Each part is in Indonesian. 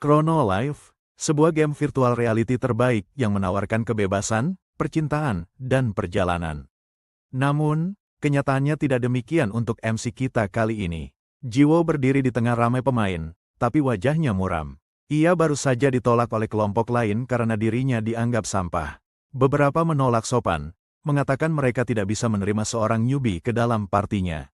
Chrono Life, sebuah game virtual reality terbaik yang menawarkan kebebasan, percintaan, dan perjalanan. Namun, kenyataannya tidak demikian untuk MC kita kali ini. Jiwo berdiri di tengah ramai pemain, tapi wajahnya muram. Ia baru saja ditolak oleh kelompok lain karena dirinya dianggap sampah. Beberapa menolak sopan, mengatakan mereka tidak bisa menerima seorang newbie ke dalam partinya.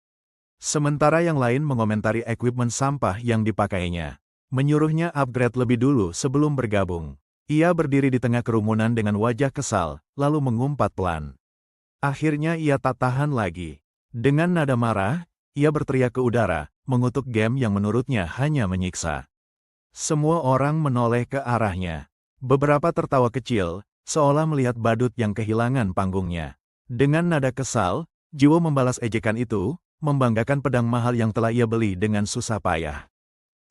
Sementara yang lain mengomentari equipment sampah yang dipakainya. Menyuruhnya upgrade lebih dulu sebelum bergabung. Ia berdiri di tengah kerumunan dengan wajah kesal, lalu mengumpat pelan. Akhirnya ia tak tahan lagi. Dengan nada marah, ia berteriak ke udara, mengutuk game yang menurutnya hanya menyiksa. Semua orang menoleh ke arahnya. Beberapa tertawa kecil, seolah melihat badut yang kehilangan panggungnya. Dengan nada kesal, Jiwo membalas ejekan itu, membanggakan pedang mahal yang telah ia beli dengan susah payah.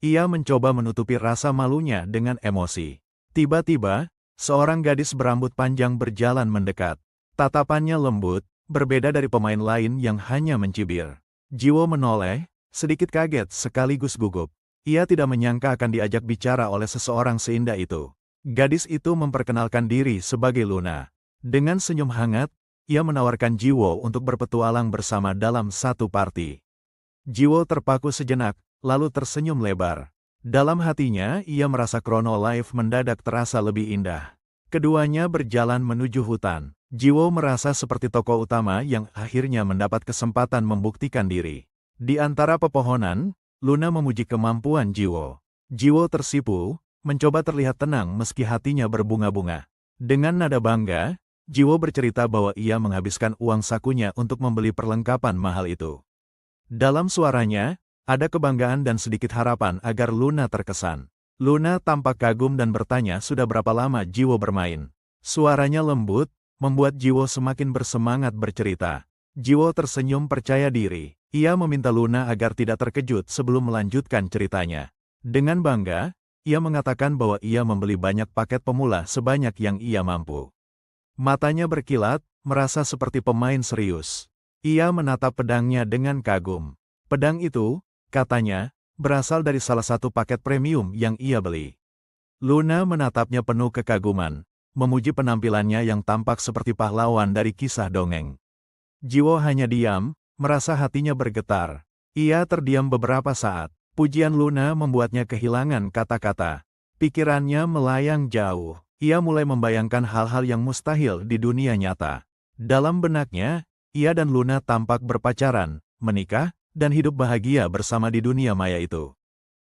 Ia mencoba menutupi rasa malunya dengan emosi. Tiba-tiba, seorang gadis berambut panjang berjalan mendekat. Tatapannya lembut, berbeda dari pemain lain yang hanya mencibir. Jiwo menoleh, sedikit kaget sekaligus gugup. Ia tidak menyangka akan diajak bicara oleh seseorang seindah itu. Gadis itu memperkenalkan diri sebagai Luna. Dengan senyum hangat, ia menawarkan Jiwo untuk berpetualang bersama dalam satu party. Jiwo terpaku sejenak, lalu tersenyum lebar. Dalam hatinya, ia merasa Chrono Life mendadak terasa lebih indah. Keduanya berjalan menuju hutan. Jiwo merasa seperti tokoh utama yang akhirnya mendapat kesempatan membuktikan diri. Di antara pepohonan, Luna memuji kemampuan Jiwo. Jiwo tersipu, mencoba terlihat tenang meski hatinya berbunga-bunga. Dengan nada bangga, Jiwo bercerita bahwa ia menghabiskan uang sakunya untuk membeli perlengkapan mahal itu. Dalam suaranya, ada kebanggaan dan sedikit harapan agar Luna terkesan. Luna tampak kagum dan bertanya sudah berapa lama Jiwo bermain. Suaranya lembut, membuat Jiwo semakin bersemangat bercerita. Jiwo tersenyum percaya diri. Ia meminta Luna agar tidak terkejut sebelum melanjutkan ceritanya. Dengan bangga, ia mengatakan bahwa ia membeli banyak paket pemula sebanyak yang ia mampu. Matanya berkilat, merasa seperti pemain serius. Ia menatap pedangnya dengan kagum. Pedang itu, katanya, berasal dari salah satu paket premium yang ia beli. Luna menatapnya penuh kekaguman, memuji penampilannya yang tampak seperti pahlawan dari kisah dongeng. Jiwo hanya diam, merasa hatinya bergetar. Ia terdiam beberapa saat. Pujian Luna membuatnya kehilangan kata-kata. Pikirannya melayang jauh. Ia mulai membayangkan hal-hal yang mustahil di dunia nyata. Dalam benaknya, ia dan Luna tampak berpacaran, menikah, dan hidup bahagia bersama di dunia maya itu.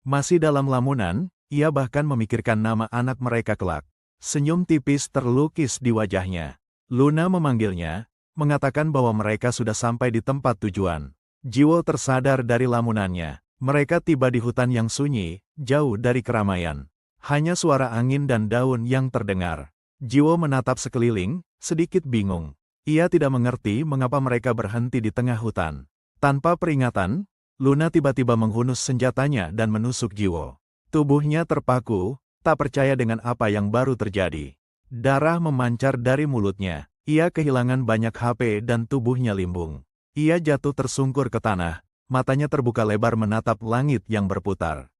Masih dalam lamunan, ia bahkan memikirkan nama anak mereka kelak. Senyum tipis terlukis di wajahnya. Luna memanggilnya, mengatakan bahwa mereka sudah sampai di tempat tujuan. Jiwo tersadar dari lamunannya. Mereka tiba di hutan yang sunyi, jauh dari keramaian. Hanya suara angin dan daun yang terdengar. Jiwo menatap sekeliling, sedikit bingung. Ia tidak mengerti mengapa mereka berhenti di tengah hutan. Tanpa peringatan, Luna tiba-tiba menghunus senjatanya dan menusuk Jiwo. Tubuhnya terpaku, tak percaya dengan apa yang baru terjadi. Darah memancar dari mulutnya. Ia kehilangan banyak HP dan tubuhnya limbung. Ia jatuh tersungkur ke tanah, matanya terbuka lebar menatap langit yang berputar.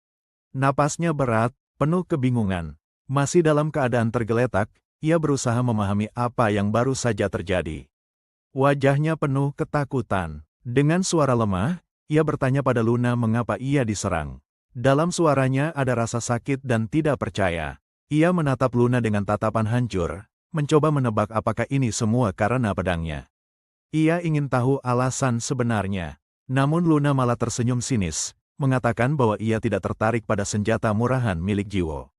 Napasnya berat, penuh kebingungan. Masih dalam keadaan tergeletak, ia berusaha memahami apa yang baru saja terjadi. Wajahnya penuh ketakutan. Dengan suara lemah, ia bertanya pada Luna mengapa ia diserang. Dalam suaranya ada rasa sakit dan tidak percaya. Ia menatap Luna dengan tatapan hancur, mencoba menebak apakah ini semua karena pedangnya. Ia ingin tahu alasan sebenarnya. Namun Luna malah tersenyum sinis, mengatakan bahwa ia tidak tertarik pada senjata murahan milik Jiwo.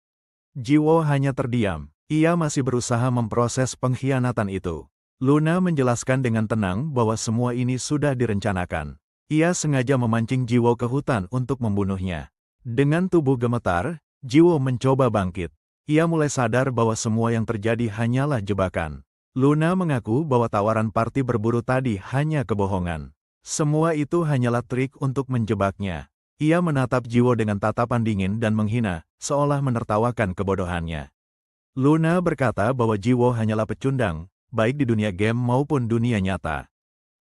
Jiwo hanya terdiam. Ia masih berusaha memproses pengkhianatan itu. Luna menjelaskan dengan tenang bahwa semua ini sudah direncanakan. Ia sengaja memancing Jiwo ke hutan untuk membunuhnya. Dengan tubuh gemetar, Jiwo mencoba bangkit. Ia mulai sadar bahwa semua yang terjadi hanyalah jebakan. Luna mengaku bahwa tawaran party berburu tadi hanya kebohongan. Semua itu hanyalah trik untuk menjebaknya. Ia menatap Jiwo dengan tatapan dingin dan menghina, seolah menertawakan kebodohannya. Luna berkata bahwa Jiwo hanyalah pecundang, baik di dunia game maupun dunia nyata.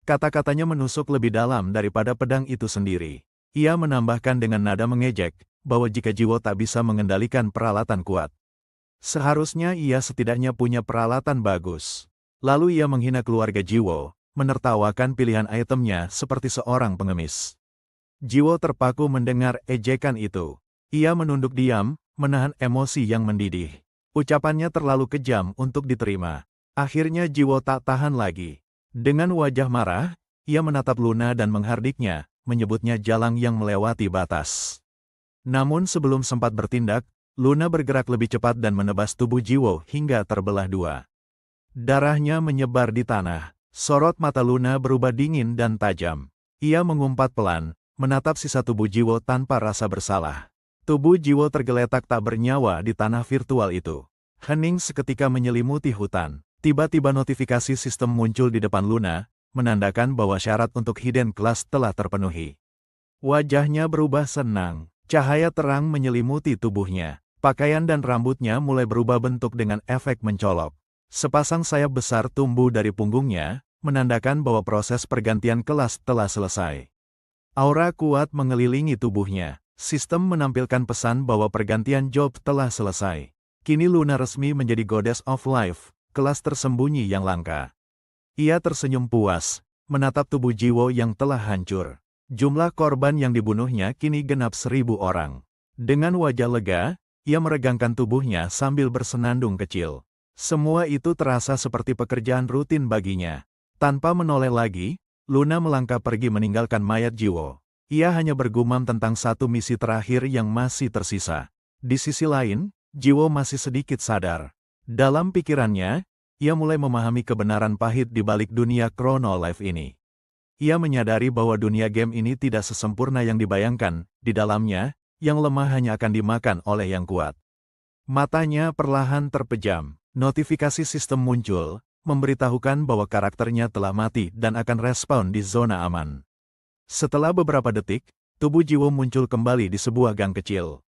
Kata-katanya menusuk lebih dalam daripada pedang itu sendiri. Ia menambahkan dengan nada mengejek, bahwa jika Jiwo tak bisa mengendalikan peralatan kuat, seharusnya ia setidaknya punya peralatan bagus. Lalu ia menghina keluarga Jiwo, menertawakan pilihan itemnya seperti seorang pengemis. Jiwo terpaku mendengar ejekan itu. Ia menunduk diam, menahan emosi yang mendidih. Ucapannya terlalu kejam untuk diterima. Akhirnya Jiwo tak tahan lagi. Dengan wajah marah, ia menatap Luna dan menghardiknya, menyebutnya jalang yang melewati batas. Namun sebelum sempat bertindak, Luna bergerak lebih cepat dan menebas tubuh Jiwo hingga terbelah dua. Darahnya menyebar di tanah. Sorot mata Luna berubah dingin dan tajam. Ia mengumpat pelan, menatap sisa tubuh Jiwo tanpa rasa bersalah. Tubuh Jiwo tergeletak tak bernyawa di tanah virtual itu. Hening seketika menyelimuti hutan. Tiba-tiba notifikasi sistem muncul di depan Luna, menandakan bahwa syarat untuk hidden class telah terpenuhi. Wajahnya berubah senang. Cahaya terang menyelimuti tubuhnya. Pakaian dan rambutnya mulai berubah bentuk dengan efek mencolok. Sepasang sayap besar tumbuh dari punggungnya, menandakan bahwa proses pergantian kelas telah selesai. Aura kuat mengelilingi tubuhnya. Sistem menampilkan pesan bahwa pergantian job telah selesai. Kini Luna resmi menjadi Goddess of Life, kelas tersembunyi yang langka. Ia tersenyum puas, menatap tubuh Jiwo yang telah hancur. Jumlah korban yang dibunuhnya kini genap 1000 orang. Dengan wajah lega, ia meregangkan tubuhnya sambil bersenandung kecil. Semua itu terasa seperti pekerjaan rutin baginya. Tanpa menoleh lagi, Luna melangkah pergi meninggalkan mayat Jiwo. Ia hanya bergumam tentang satu misi terakhir yang masih tersisa. Di sisi lain, Jiwo masih sedikit sadar. Dalam pikirannya, ia mulai memahami kebenaran pahit di balik dunia Chrono Life ini. Ia menyadari bahwa dunia game ini tidak sesempurna yang dibayangkan. Di dalamnya, yang lemah hanya akan dimakan oleh yang kuat. Matanya perlahan terpejam. Notifikasi sistem muncul, memberitahukan bahwa karakternya telah mati dan akan respawn di zona aman. Setelah beberapa detik, tubuh Jiwo muncul kembali di sebuah gang kecil.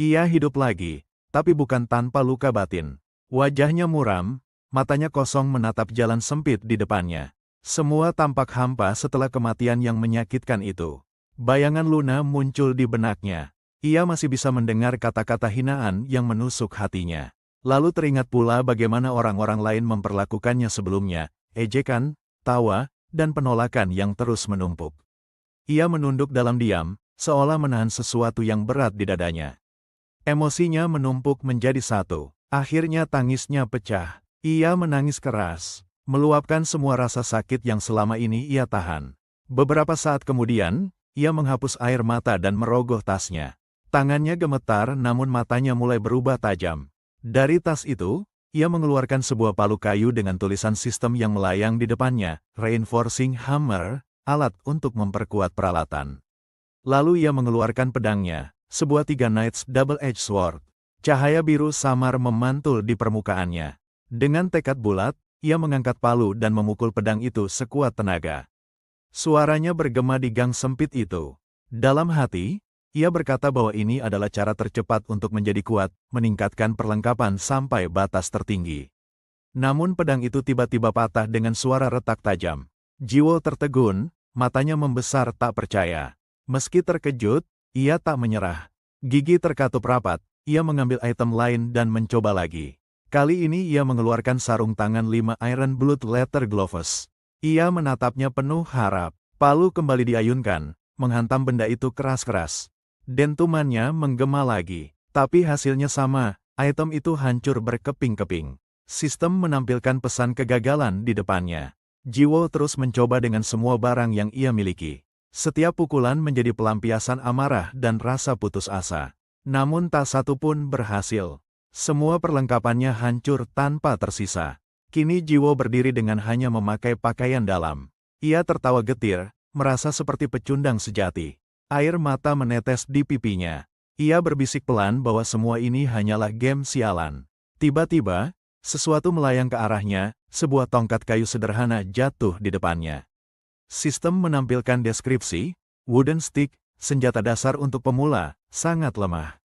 Ia hidup lagi, tapi bukan tanpa luka batin. Wajahnya muram, matanya kosong menatap jalan sempit di depannya. Semua tampak hampa setelah kematian yang menyakitkan itu. Bayangan Luna muncul di benaknya. Ia masih bisa mendengar kata-kata hinaan yang menusuk hatinya. Lalu teringat pula bagaimana orang-orang lain memperlakukannya sebelumnya, ejekan, tawa, dan penolakan yang terus menumpuk. Ia menunduk dalam diam, seolah menahan sesuatu yang berat di dadanya. Emosinya menumpuk menjadi satu. Akhirnya tangisnya pecah. Ia menangis keras, meluapkan semua rasa sakit yang selama ini ia tahan. Beberapa saat kemudian, ia menghapus air mata dan merogoh tasnya. Tangannya gemetar namun matanya mulai berubah tajam. Dari tas itu, ia mengeluarkan sebuah palu kayu dengan tulisan sistem yang melayang di depannya, Reinforcing Hammer, alat untuk memperkuat peralatan. Lalu ia mengeluarkan pedangnya, sebuah 3 Knights Double-Edged Sword. Cahaya biru samar memantul di permukaannya. Dengan tekad bulat, ia mengangkat palu dan memukul pedang itu sekuat tenaga. Suaranya bergema di gang sempit itu. Dalam hati, ia berkata bahwa ini adalah cara tercepat untuk menjadi kuat, meningkatkan perlengkapan sampai batas tertinggi. Namun pedang itu tiba-tiba patah dengan suara retak tajam. Jiwo tertegun, matanya membesar tak percaya. Meski terkejut, ia tak menyerah. Gigi terkatup rapat. Ia mengambil item lain dan mencoba lagi. Kali ini ia mengeluarkan sarung tangan 5 Iron Blood Letter Gloves. Ia menatapnya penuh harap. Palu kembali diayunkan, menghantam benda itu keras-keras. Dentumannya menggema lagi. Tapi hasilnya sama, item itu hancur berkeping-keping. Sistem menampilkan pesan kegagalan di depannya. Jiwo terus mencoba dengan semua barang yang ia miliki. Setiap pukulan menjadi pelampiasan amarah dan rasa putus asa. Namun tak satu pun berhasil. Semua perlengkapannya hancur tanpa tersisa. Kini Jiwo berdiri dengan hanya memakai pakaian dalam. Ia tertawa getir, merasa seperti pecundang sejati. Air mata menetes di pipinya. Ia berbisik pelan bahwa semua ini hanyalah game sialan. Tiba-tiba, sesuatu melayang ke arahnya, sebuah tongkat kayu sederhana jatuh di depannya. Sistem menampilkan deskripsi, wooden stick, senjata dasar untuk pemula, sangat lemah.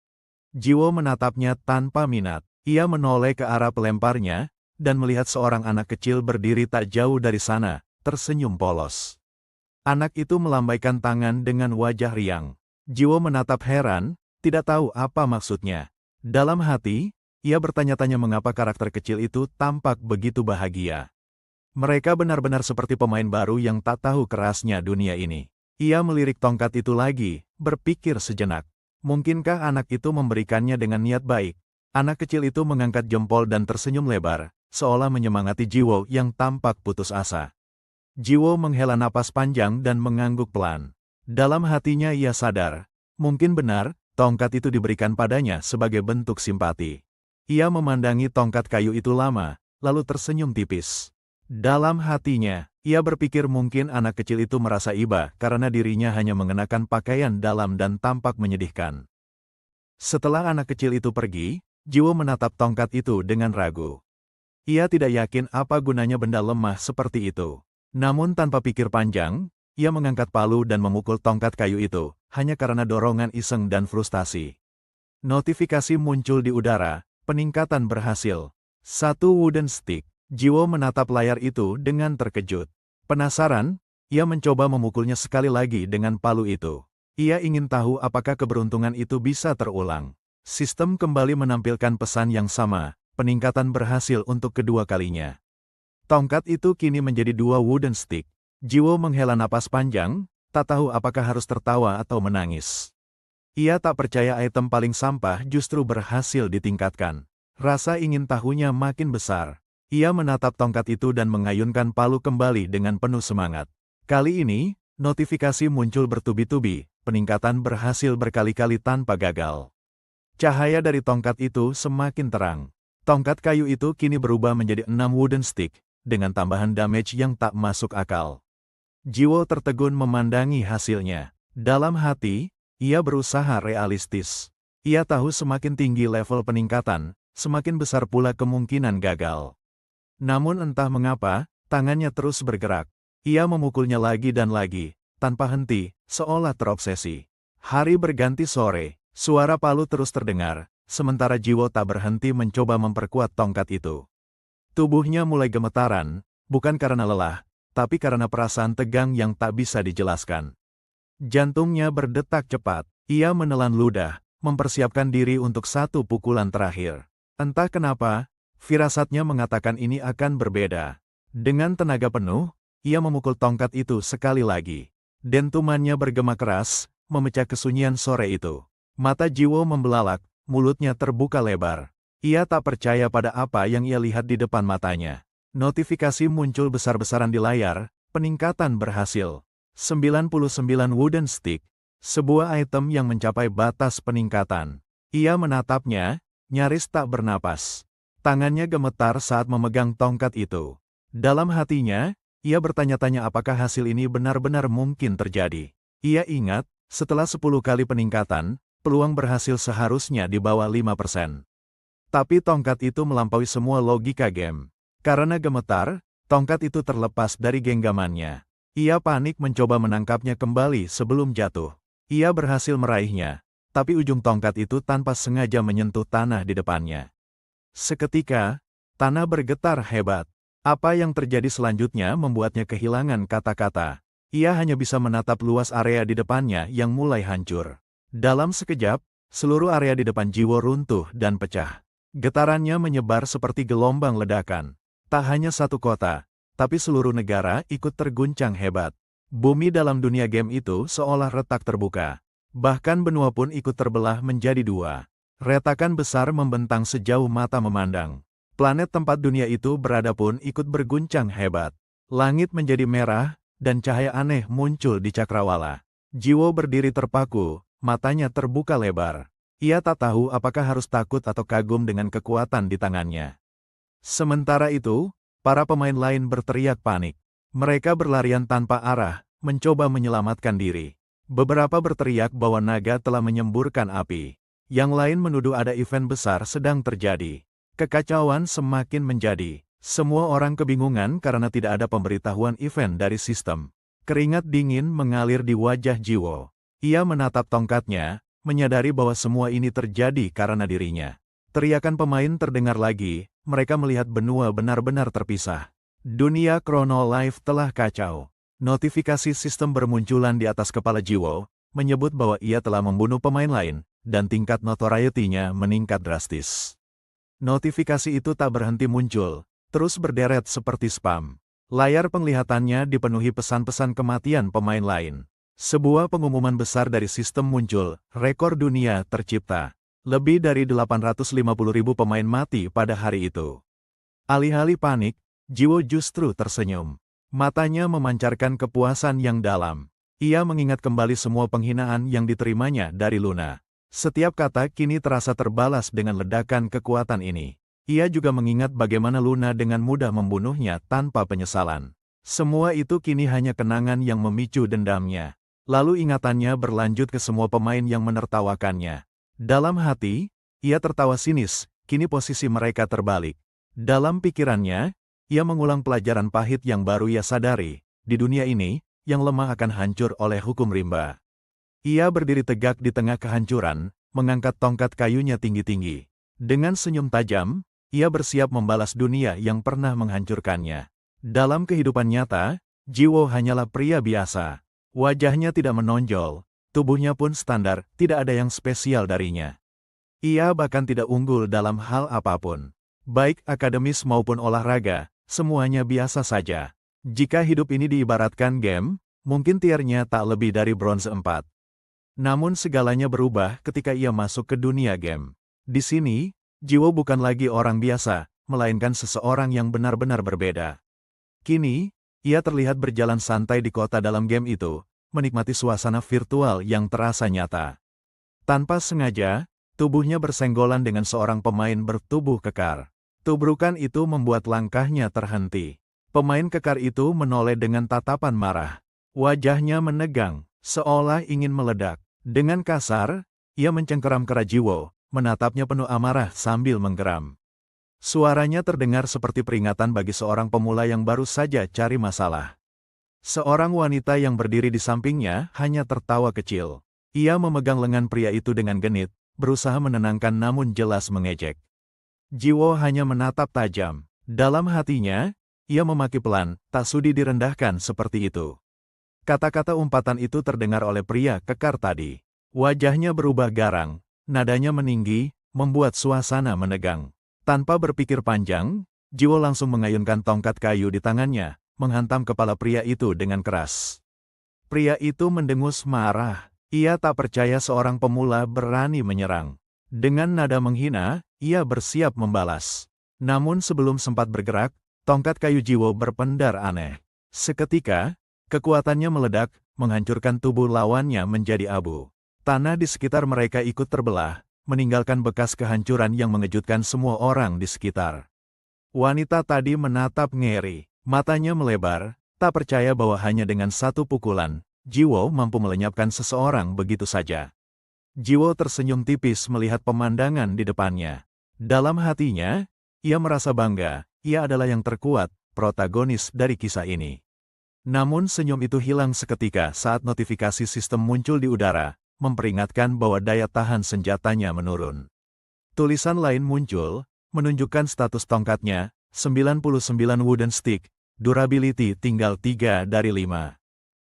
Jiwo menatapnya tanpa minat. Ia menoleh ke arah pelemparnya, dan melihat seorang anak kecil berdiri tak jauh dari sana, tersenyum polos. Anak itu melambaikan tangan dengan wajah riang. Jiwo menatap heran, tidak tahu apa maksudnya. Dalam hati, ia bertanya-tanya mengapa karakter kecil itu tampak begitu bahagia. Mereka benar-benar seperti pemain baru yang tak tahu kerasnya dunia ini. Ia melirik tongkat itu lagi, berpikir sejenak. Mungkinkah anak itu memberikannya dengan niat baik? Anak kecil itu mengangkat jempol dan tersenyum lebar, seolah menyemangati Jiwo yang tampak putus asa. Jiwo menghela napas panjang dan mengangguk pelan. Dalam hatinya ia sadar, mungkin benar, tongkat itu diberikan padanya sebagai bentuk simpati. Ia memandangi tongkat kayu itu lama, lalu tersenyum tipis. Dalam hatinya, ia berpikir mungkin anak kecil itu merasa iba karena dirinya hanya mengenakan pakaian dalam dan tampak menyedihkan. Setelah anak kecil itu pergi, Jiwo menatap tongkat itu dengan ragu. Ia tidak yakin apa gunanya benda lemah seperti itu. Namun tanpa pikir panjang, ia mengangkat palu dan memukul tongkat kayu itu, hanya karena dorongan iseng dan frustasi. Notifikasi muncul di udara, peningkatan berhasil. 1 wooden stick. Jiwo menatap layar itu dengan terkejut. Penasaran, ia mencoba memukulnya sekali lagi dengan palu itu. Ia ingin tahu apakah keberuntungan itu bisa terulang. Sistem kembali menampilkan pesan yang sama, peningkatan berhasil untuk kedua kalinya. Tongkat itu kini menjadi 2 wooden stick. Jiwo menghela napas panjang, tak tahu apakah harus tertawa atau menangis. Ia tak percaya item paling sampah justru berhasil ditingkatkan. Rasa ingin tahunya makin besar. Ia menatap tongkat itu dan mengayunkan palu kembali dengan penuh semangat. Kali ini, notifikasi muncul bertubi-tubi, peningkatan berhasil berkali-kali tanpa gagal. Cahaya dari tongkat itu semakin terang. Tongkat kayu itu kini berubah menjadi 6 wooden stick, dengan tambahan damage yang tak masuk akal. Jiwo tertegun memandangi hasilnya. Dalam hati, ia berusaha realistis. Ia tahu semakin tinggi level peningkatan, semakin besar pula kemungkinan gagal. Namun entah mengapa, tangannya terus bergerak. Ia memukulnya lagi dan lagi, tanpa henti, seolah terobsesi. Hari berganti sore, suara palu terus terdengar, sementara Jiwo tak berhenti mencoba memperkuat tongkat itu. Tubuhnya mulai gemetaran, bukan karena lelah, tapi karena perasaan tegang yang tak bisa dijelaskan. Jantungnya berdetak cepat, ia menelan ludah, mempersiapkan diri untuk satu pukulan terakhir. Entah kenapa, firasatnya mengatakan ini akan berbeda. Dengan tenaga penuh, ia memukul tongkat itu sekali lagi. Dentumannya bergema keras, memecah kesunyian sore itu. Mata Jiwo membelalak, mulutnya terbuka lebar. Ia tak percaya pada apa yang ia lihat di depan matanya. Notifikasi muncul besar-besaran di layar, peningkatan berhasil. 99 wooden stick, sebuah item yang mencapai batas peningkatan. Ia menatapnya, nyaris tak bernapas. Tangannya gemetar saat memegang tongkat itu. Dalam hatinya, ia bertanya-tanya apakah hasil ini benar-benar mungkin terjadi. Ia ingat, setelah 10 kali peningkatan, peluang berhasil seharusnya di bawah 5%. Tapi tongkat itu melampaui semua logika game. Karena gemetar, tongkat itu terlepas dari genggamannya. Ia panik mencoba menangkapnya kembali sebelum jatuh. Ia berhasil meraihnya, tapi ujung tongkat itu tanpa sengaja menyentuh tanah di depannya. Seketika, tanah bergetar hebat. Apa yang terjadi selanjutnya membuatnya kehilangan kata-kata. Ia hanya bisa menatap luas area di depannya yang mulai hancur. Dalam sekejap, seluruh area di depan Jiwo runtuh dan pecah. Getarannya menyebar seperti gelombang ledakan. Tak hanya satu kota, tapi seluruh negara ikut terguncang hebat. Bumi dalam dunia game itu seolah retak terbuka. Bahkan benua pun ikut terbelah menjadi 2. Retakan besar membentang sejauh mata memandang. Planet tempat dunia itu berada pun ikut berguncang hebat. Langit menjadi merah, dan cahaya aneh muncul di cakrawala. Jiwo berdiri terpaku, matanya terbuka lebar. Ia tak tahu apakah harus takut atau kagum dengan kekuatan di tangannya. Sementara itu, para pemain lain berteriak panik. Mereka berlarian tanpa arah, mencoba menyelamatkan diri. Beberapa berteriak bahwa naga telah menyemburkan api. Yang lain menuduh ada event besar sedang terjadi. Kekacauan semakin menjadi. Semua orang kebingungan karena tidak ada pemberitahuan event dari sistem. Keringat dingin mengalir di wajah Jiwo. Ia menatap tongkatnya, menyadari bahwa semua ini terjadi karena dirinya. Teriakan pemain terdengar lagi, mereka melihat benua benar-benar terpisah. Dunia Chrono Life telah kacau. Notifikasi sistem bermunculan di atas kepala Jiwo, menyebut bahwa ia telah membunuh pemain lain, dan tingkat notoriety-nya meningkat drastis. Notifikasi itu tak berhenti muncul, terus berderet seperti spam. Layar penglihatannya dipenuhi pesan-pesan kematian pemain lain. Sebuah pengumuman besar dari sistem muncul, rekor dunia tercipta. Lebih dari 850.000 pemain mati pada hari itu. Alih-alih panik, Jiwo justru tersenyum. Matanya memancarkan kepuasan yang dalam. Ia mengingat kembali semua penghinaan yang diterimanya dari Luna. Setiap kata kini terasa terbalas dengan ledakan kekuatan ini. Ia juga mengingat bagaimana Luna dengan mudah membunuhnya tanpa penyesalan. Semua itu kini hanya kenangan yang memicu dendamnya. Lalu ingatannya berlanjut ke semua pemain yang menertawakannya. Dalam hati, ia tertawa sinis, kini posisi mereka terbalik. Dalam pikirannya, ia mengulang pelajaran pahit yang baru ia sadari. Di dunia ini, yang lemah akan hancur oleh hukum rimba. Ia berdiri tegak di tengah kehancuran, mengangkat tongkat kayunya tinggi-tinggi. Dengan senyum tajam, ia bersiap membalas dunia yang pernah menghancurkannya. Dalam kehidupan nyata, Jiwo hanyalah pria biasa. Wajahnya tidak menonjol, tubuhnya pun standar, tidak ada yang spesial darinya. Ia bahkan tidak unggul dalam hal apapun. Baik akademis maupun olahraga, semuanya biasa saja. Jika hidup ini diibaratkan game, mungkin tiernya tak lebih dari bronze 4. Namun segalanya berubah ketika ia masuk ke dunia game. Di sini, Jiwo bukan lagi orang biasa, melainkan seseorang yang benar-benar berbeda. Kini, ia terlihat berjalan santai di kota dalam game itu, menikmati suasana virtual yang terasa nyata. Tanpa sengaja, tubuhnya bersenggolan dengan seorang pemain bertubuh kekar. Tubrukan itu membuat langkahnya terhenti. Pemain kekar itu menoleh dengan tatapan marah. Wajahnya menegang, seolah ingin meledak. Dengan kasar, ia mencengkeram kera Jiwo, menatapnya penuh amarah sambil menggeram. Suaranya terdengar seperti peringatan bagi seorang pemula yang baru saja cari masalah. Seorang wanita yang berdiri di sampingnya hanya tertawa kecil. Ia memegang lengan pria itu dengan genit, berusaha menenangkan namun jelas mengejek. Jiwo hanya menatap tajam. Dalam hatinya, ia memaki pelan, tak sudi direndahkan seperti itu. Kata-kata umpatan itu terdengar oleh pria kekar tadi. Wajahnya berubah garang, nadanya meninggi, membuat suasana menegang. Tanpa berpikir panjang, Jiwo langsung mengayunkan tongkat kayu di tangannya, menghantam kepala pria itu dengan keras. Pria itu mendengus marah. Ia tak percaya seorang pemula berani menyerang. Dengan nada menghina, ia bersiap membalas. Namun sebelum sempat bergerak, tongkat kayu Jiwo berpendar aneh. Seketika, kekuatannya meledak, menghancurkan tubuh lawannya menjadi abu. Tanah di sekitar mereka ikut terbelah, meninggalkan bekas kehancuran yang mengejutkan semua orang di sekitar. Wanita tadi menatap ngeri, matanya melebar, tak percaya bahwa hanya dengan satu pukulan, Jiwo mampu melenyapkan seseorang begitu saja. Jiwo tersenyum tipis melihat pemandangan di depannya. Dalam hatinya, ia merasa bangga, ia adalah yang terkuat, protagonis dari kisah ini. Namun senyum itu hilang seketika saat notifikasi sistem muncul di udara, memperingatkan bahwa daya tahan senjatanya menurun. Tulisan lain muncul, menunjukkan status tongkatnya, 99 wooden stick, durability tinggal 3 dari 5.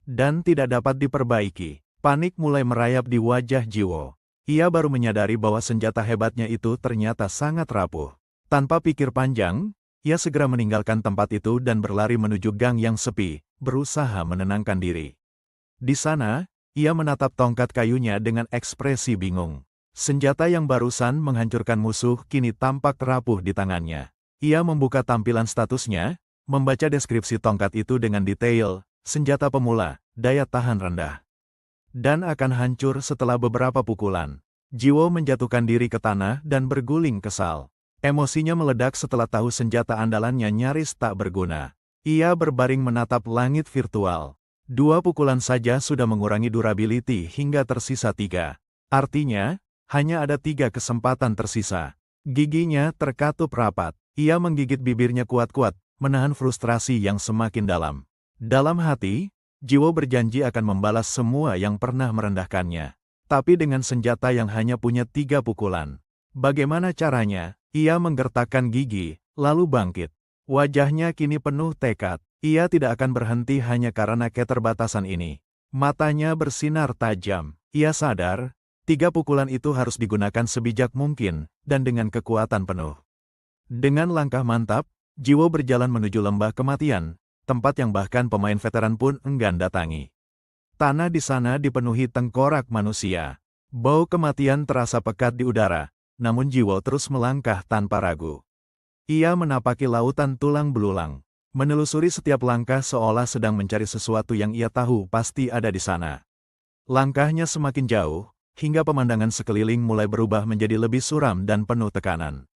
Dan tidak dapat diperbaiki. Panik mulai merayap di wajah Jiwo. Ia baru menyadari bahwa senjata hebatnya itu ternyata sangat rapuh. Tanpa pikir panjang, ia segera meninggalkan tempat itu dan berlari menuju gang yang sepi, berusaha menenangkan diri. Di sana, ia menatap tongkat kayunya dengan ekspresi bingung. Senjata yang barusan menghancurkan musuh kini tampak rapuh di tangannya. Ia membuka tampilan statusnya, membaca deskripsi tongkat itu dengan detail, senjata pemula, daya tahan rendah. Dan akan hancur setelah beberapa pukulan. Jiwo menjatuhkan diri ke tanah dan berguling kesal. Emosinya meledak setelah tahu senjata andalannya nyaris tak berguna. Ia berbaring menatap langit virtual. 2 pukulan saja sudah mengurangi durability hingga tersisa 3. Artinya, hanya ada 3 kesempatan tersisa. Giginya terkatup rapat. Ia menggigit bibirnya kuat-kuat, menahan frustrasi yang semakin dalam. Dalam hati, Jiwo berjanji akan membalas semua yang pernah merendahkannya. Tapi dengan senjata yang hanya punya 3 pukulan. Bagaimana caranya? Ia menggertakkan gigi, lalu bangkit. Wajahnya kini penuh tekad. Ia tidak akan berhenti hanya karena keterbatasan ini. Matanya bersinar tajam. Ia sadar, 3 pukulan itu harus digunakan sebijak mungkin, dan dengan kekuatan penuh. Dengan langkah mantap, Jiwo berjalan menuju lembah kematian, tempat yang bahkan pemain veteran pun enggan datangi. Tanah di sana dipenuhi tengkorak manusia. Bau kematian terasa pekat di udara, namun Jiwo terus melangkah tanpa ragu. Ia menapaki lautan tulang belulang, menelusuri setiap langkah seolah sedang mencari sesuatu yang ia tahu pasti ada di sana. Langkahnya semakin jauh, hingga pemandangan sekeliling mulai berubah menjadi lebih suram dan penuh tekanan.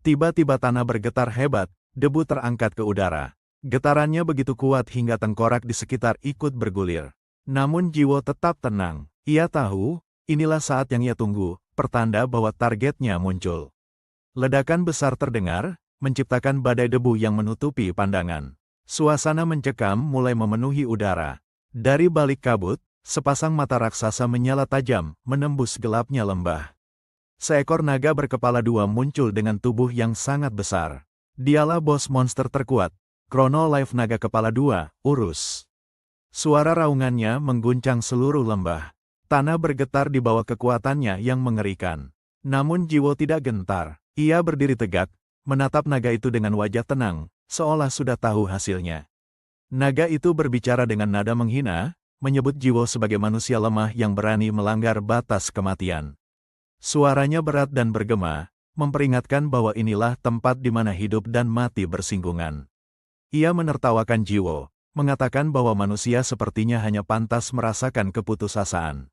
Tiba-tiba tanah bergetar hebat, debu terangkat ke udara. Getarannya begitu kuat hingga tengkorak di sekitar ikut bergulir. Namun Jiwo tetap tenang. Ia tahu, inilah saat yang ia tunggu, pertanda bahwa targetnya muncul. Ledakan besar terdengar, menciptakan badai debu yang menutupi pandangan. Suasana mencekam mulai memenuhi udara. Dari balik kabut, sepasang mata raksasa menyala tajam, menembus gelapnya lembah. Seekor naga berkepala 2 muncul dengan tubuh yang sangat besar. Dialah bos monster terkuat, Chronolife Naga Kepala 2, Urus. Suara raungannya mengguncang seluruh lembah. Tanah bergetar di bawah kekuatannya yang mengerikan. Namun Jiwo tidak gentar. Ia berdiri tegak, menatap naga itu dengan wajah tenang, seolah sudah tahu hasilnya. Naga itu berbicara dengan nada menghina, menyebut Jiwo sebagai manusia lemah yang berani melanggar batas kematian. Suaranya berat dan bergema, memperingatkan bahwa inilah tempat di mana hidup dan mati bersinggungan. Ia menertawakan Jiwo, mengatakan bahwa manusia sepertinya hanya pantas merasakan keputusasaan.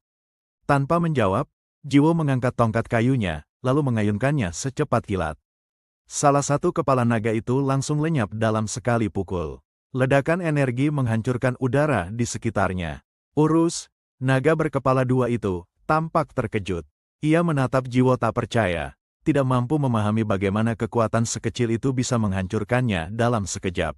Tanpa menjawab, Jiwo mengangkat tongkat kayunya, lalu mengayunkannya secepat kilat. Salah satu kepala naga itu langsung lenyap dalam sekali pukul. Ledakan energi menghancurkan udara di sekitarnya. Urus, naga berkepala 2 itu, tampak terkejut. Ia menatap Jiwo tak percaya, tidak mampu memahami bagaimana kekuatan sekecil itu bisa menghancurkannya dalam sekejap.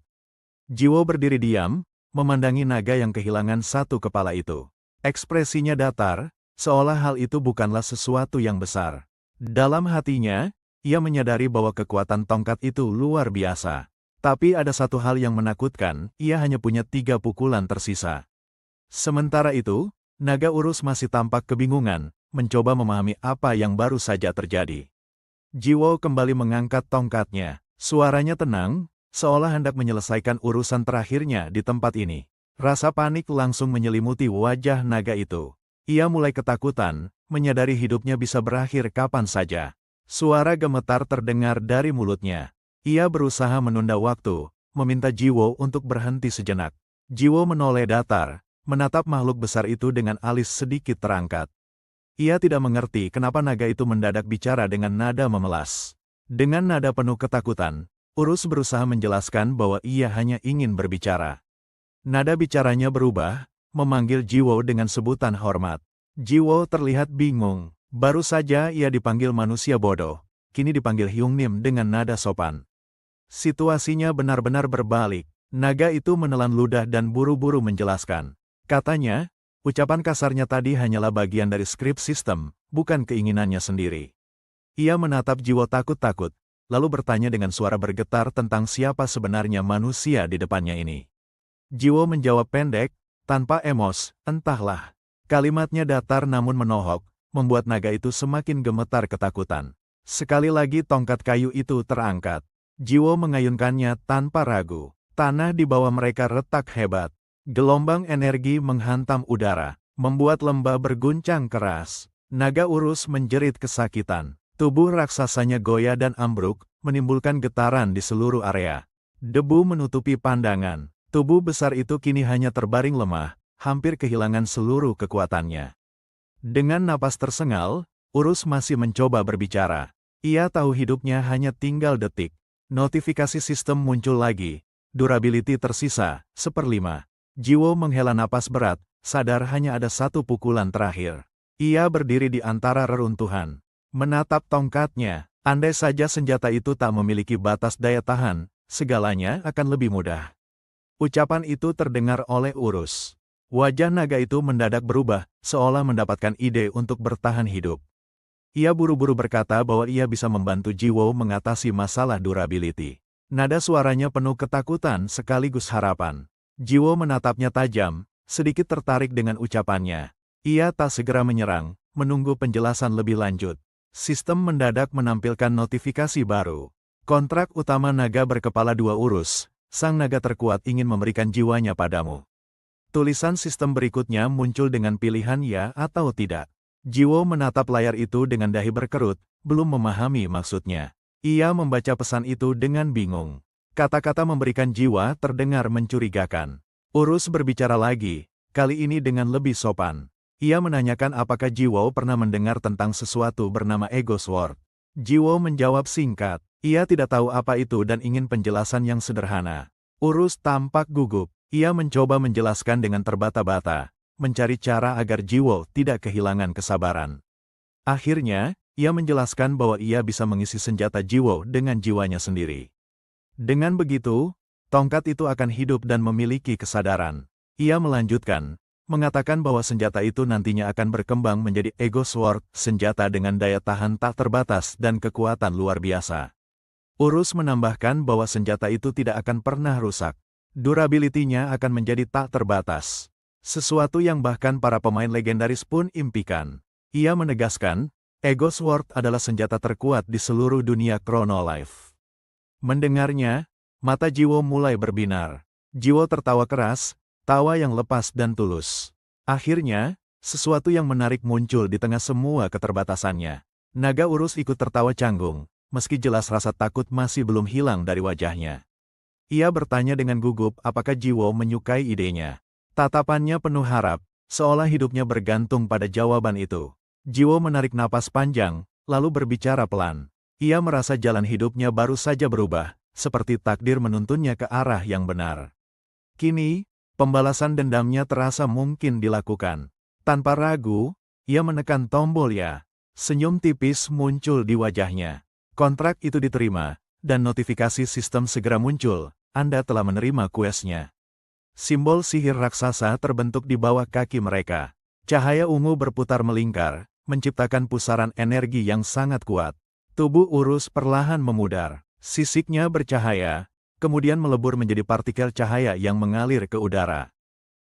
Jiwo berdiri diam, memandangi naga yang kehilangan satu kepala itu. Ekspresinya datar, seolah hal itu bukanlah sesuatu yang besar. Dalam hatinya, ia menyadari bahwa kekuatan tongkat itu luar biasa. Tapi ada satu hal yang menakutkan, ia hanya punya 3 pukulan tersisa. Sementara itu, naga urus masih tampak kebingungan, mencoba memahami apa yang baru saja terjadi. Jiwo kembali mengangkat tongkatnya. Suaranya tenang, seolah hendak menyelesaikan urusan terakhirnya di tempat ini. Rasa panik langsung menyelimuti wajah naga itu. Ia mulai ketakutan, menyadari hidupnya bisa berakhir kapan saja. Suara gemetar terdengar dari mulutnya. Ia berusaha menunda waktu, meminta Jiwo untuk berhenti sejenak. Jiwo menoleh datar, menatap makhluk besar itu dengan alis sedikit terangkat. Ia tidak mengerti kenapa naga itu mendadak bicara dengan nada memelas. Dengan nada penuh ketakutan, Urus berusaha menjelaskan bahwa ia hanya ingin berbicara. Nada bicaranya berubah, memanggil Jiwo dengan sebutan hormat. Jiwo terlihat bingung. Baru saja ia dipanggil manusia bodoh, kini dipanggil Hyungnim dengan nada sopan. Situasinya benar-benar berbalik. Naga itu menelan ludah dan buru-buru menjelaskan. Katanya, ucapan kasarnya tadi hanyalah bagian dari skrip sistem, bukan keinginannya sendiri. Ia menatap Jiwo takut-takut, lalu bertanya dengan suara bergetar tentang siapa sebenarnya manusia di depannya ini. Jiwo menjawab pendek, tanpa emos, entahlah. Kalimatnya datar namun menohok, membuat naga itu semakin gemetar ketakutan. Sekali lagi tongkat kayu itu terangkat. Jiwo mengayunkannya tanpa ragu. Tanah di bawah mereka retak hebat. Gelombang energi menghantam udara, membuat lembah berguncang keras. Naga urus menjerit kesakitan. Tubuh raksasanya goyah dan ambruk, menimbulkan getaran di seluruh area. Debu menutupi pandangan. Tubuh besar itu kini hanya terbaring lemah, hampir kehilangan seluruh kekuatannya. Dengan napas tersengal, Urus masih mencoba berbicara. Ia tahu hidupnya hanya tinggal detik. Notifikasi sistem muncul lagi. Durability tersisa, 1/5. Jiwo menghela napas berat, sadar hanya ada 1 pukulan terakhir. Ia berdiri di antara reruntuhan. Menatap tongkatnya, andai saja senjata itu tak memiliki batas daya tahan, segalanya akan lebih mudah. Ucapan itu terdengar oleh Urus. Wajah naga itu mendadak berubah, seolah mendapatkan ide untuk bertahan hidup. Ia buru-buru berkata bahwa ia bisa membantu Jiwo mengatasi masalah durability. Nada suaranya penuh ketakutan sekaligus harapan. Jiwo menatapnya tajam, sedikit tertarik dengan ucapannya. Ia tak segera menyerang, menunggu penjelasan lebih lanjut. Sistem mendadak menampilkan notifikasi baru. Kontrak utama naga berkepala 2 urus, sang naga terkuat ingin memberikan jiwanya padamu. Tulisan sistem berikutnya muncul dengan pilihan ya atau tidak. Jiwo menatap layar itu dengan dahi berkerut, belum memahami maksudnya. Ia membaca pesan itu dengan bingung. Kata-kata memberikan jiwa terdengar mencurigakan. Urus berbicara lagi, kali ini dengan lebih sopan. Ia menanyakan apakah Jiwo pernah mendengar tentang sesuatu bernama Ego Sword. Jiwo menjawab singkat, ia tidak tahu apa itu dan ingin penjelasan yang sederhana. Urus tampak gugup, ia mencoba menjelaskan dengan terbata-bata, mencari cara agar Jiwo tidak kehilangan kesabaran. Akhirnya, ia menjelaskan bahwa ia bisa mengisi senjata Jiwo dengan jiwanya sendiri. Dengan begitu, tongkat itu akan hidup dan memiliki kesadaran. Ia melanjutkan, mengatakan bahwa senjata itu nantinya akan berkembang menjadi Ego Sword, senjata dengan daya tahan tak terbatas dan kekuatan luar biasa. Urus menambahkan bahwa senjata itu tidak akan pernah rusak. Durability-nya akan menjadi tak terbatas. Sesuatu yang bahkan para pemain legendaris pun impikan. Ia menegaskan, Ego Sword adalah senjata terkuat di seluruh dunia Chronolife. Mendengarnya, mata Jiwo mulai berbinar. Jiwo tertawa keras, tawa yang lepas dan tulus. Akhirnya, sesuatu yang menarik muncul di tengah semua keterbatasannya. Naga Urus ikut tertawa canggung, meski jelas rasa takut masih belum hilang dari wajahnya. Ia bertanya dengan gugup apakah Jiwo menyukai idenya. Tatapannya penuh harap, seolah hidupnya bergantung pada jawaban itu. Jiwo menarik napas panjang, lalu berbicara pelan. Ia merasa jalan hidupnya baru saja berubah, seperti takdir menuntunnya ke arah yang benar. Kini, pembalasan dendamnya terasa mungkin dilakukan. Tanpa ragu, ia menekan tombol ya. Senyum tipis muncul di wajahnya. Kontrak itu diterima, dan notifikasi sistem segera muncul. Anda telah menerima kuesnya. Simbol sihir raksasa terbentuk di bawah kaki mereka. Cahaya ungu berputar melingkar, menciptakan pusaran energi yang sangat kuat. Tubuh Urus perlahan memudar. Sisiknya bercahaya, kemudian melebur menjadi partikel cahaya yang mengalir ke udara.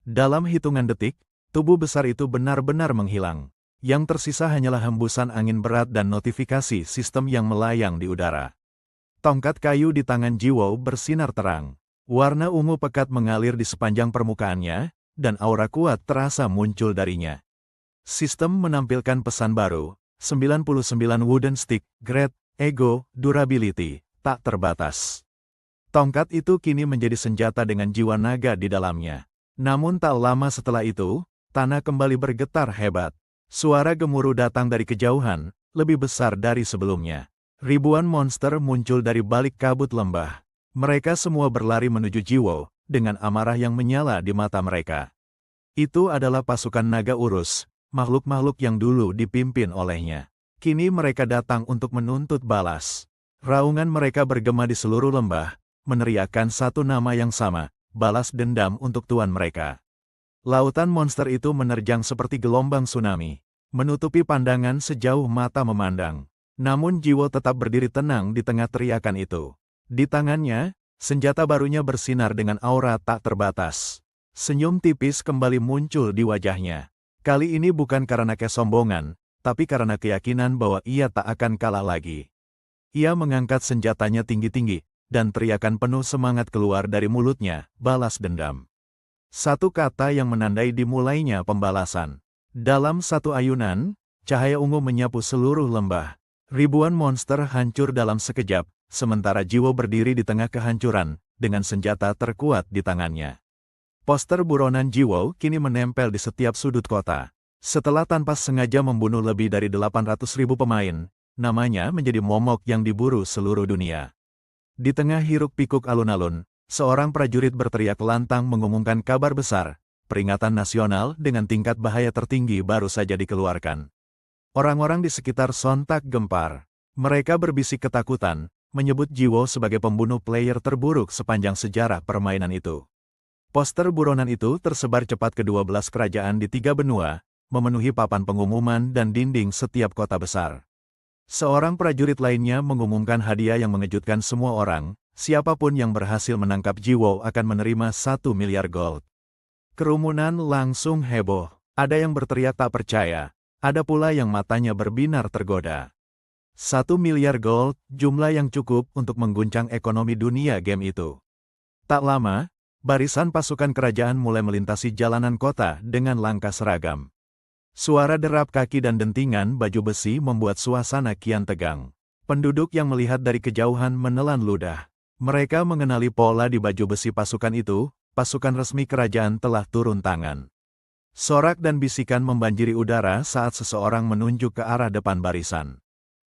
Dalam hitungan detik, tubuh besar itu benar-benar menghilang. Yang tersisa hanyalah hembusan angin berat dan notifikasi sistem yang melayang di udara. Tongkat kayu di tangan Jiwo bersinar terang. Warna ungu pekat mengalir di sepanjang permukaannya, dan aura kuat terasa muncul darinya. Sistem menampilkan pesan baru, 99 Wooden Stick, Great, Ego, Durability, tak terbatas. Tongkat itu kini menjadi senjata dengan jiwa naga di dalamnya. Namun tak lama setelah itu, tanah kembali bergetar hebat. Suara gemuruh datang dari kejauhan, lebih besar dari sebelumnya. Ribuan monster muncul dari balik kabut lembah. Mereka semua berlari menuju Jiwo, dengan amarah yang menyala di mata mereka. Itu adalah pasukan naga Urus, makhluk-makhluk yang dulu dipimpin olehnya. Kini mereka datang untuk menuntut balas. Raungan mereka bergema di seluruh lembah, meneriakkan satu nama yang sama, balas dendam untuk tuan mereka. Lautan monster itu menerjang seperti gelombang tsunami, menutupi pandangan sejauh mata memandang. Namun Jiwo tetap berdiri tenang di tengah teriakan itu. Di tangannya, senjata barunya bersinar dengan aura tak terbatas. Senyum tipis kembali muncul di wajahnya. Kali ini bukan karena kesombongan, tapi karena keyakinan bahwa ia tak akan kalah lagi. Ia mengangkat senjatanya tinggi-tinggi, dan teriakan penuh semangat keluar dari mulutnya, balas dendam. Satu kata yang menandai dimulainya pembalasan. Dalam satu ayunan, cahaya ungu menyapu seluruh lembah. Ribuan monster hancur dalam sekejap, sementara Jiwo berdiri di tengah kehancuran, dengan senjata terkuat di tangannya. Poster buronan Jiwo kini menempel di setiap sudut kota. Setelah tanpa sengaja membunuh lebih dari 800.000 pemain, namanya menjadi momok yang diburu seluruh dunia. Di tengah hiruk-pikuk alun-alun, seorang prajurit berteriak lantang mengumumkan kabar besar, peringatan nasional dengan tingkat bahaya tertinggi baru saja dikeluarkan. Orang-orang di sekitar sontak gempar. Mereka berbisik ketakutan, menyebut Jiwo sebagai pembunuh player terburuk sepanjang sejarah permainan itu. Poster buronan itu tersebar cepat ke 12 kerajaan di 3 benua, memenuhi papan pengumuman dan dinding setiap kota besar. Seorang prajurit lainnya mengumumkan hadiah yang mengejutkan semua orang, siapapun yang berhasil menangkap Jiwo akan menerima 1 miliar gold. Kerumunan langsung heboh, ada yang berteriak tak percaya, Ada pula yang matanya berbinar tergoda. 1 miliar gold, jumlah yang cukup untuk mengguncang ekonomi dunia game itu. Tak lama, barisan pasukan kerajaan mulai melintasi jalanan kota dengan langkah seragam. Suara derap kaki dan dentingan baju besi membuat suasana kian tegang. Penduduk yang melihat dari kejauhan menelan ludah. Mereka mengenali pola di baju besi pasukan itu, pasukan resmi kerajaan telah turun tangan. Sorak dan bisikan membanjiri udara saat seseorang menunjuk ke arah depan barisan.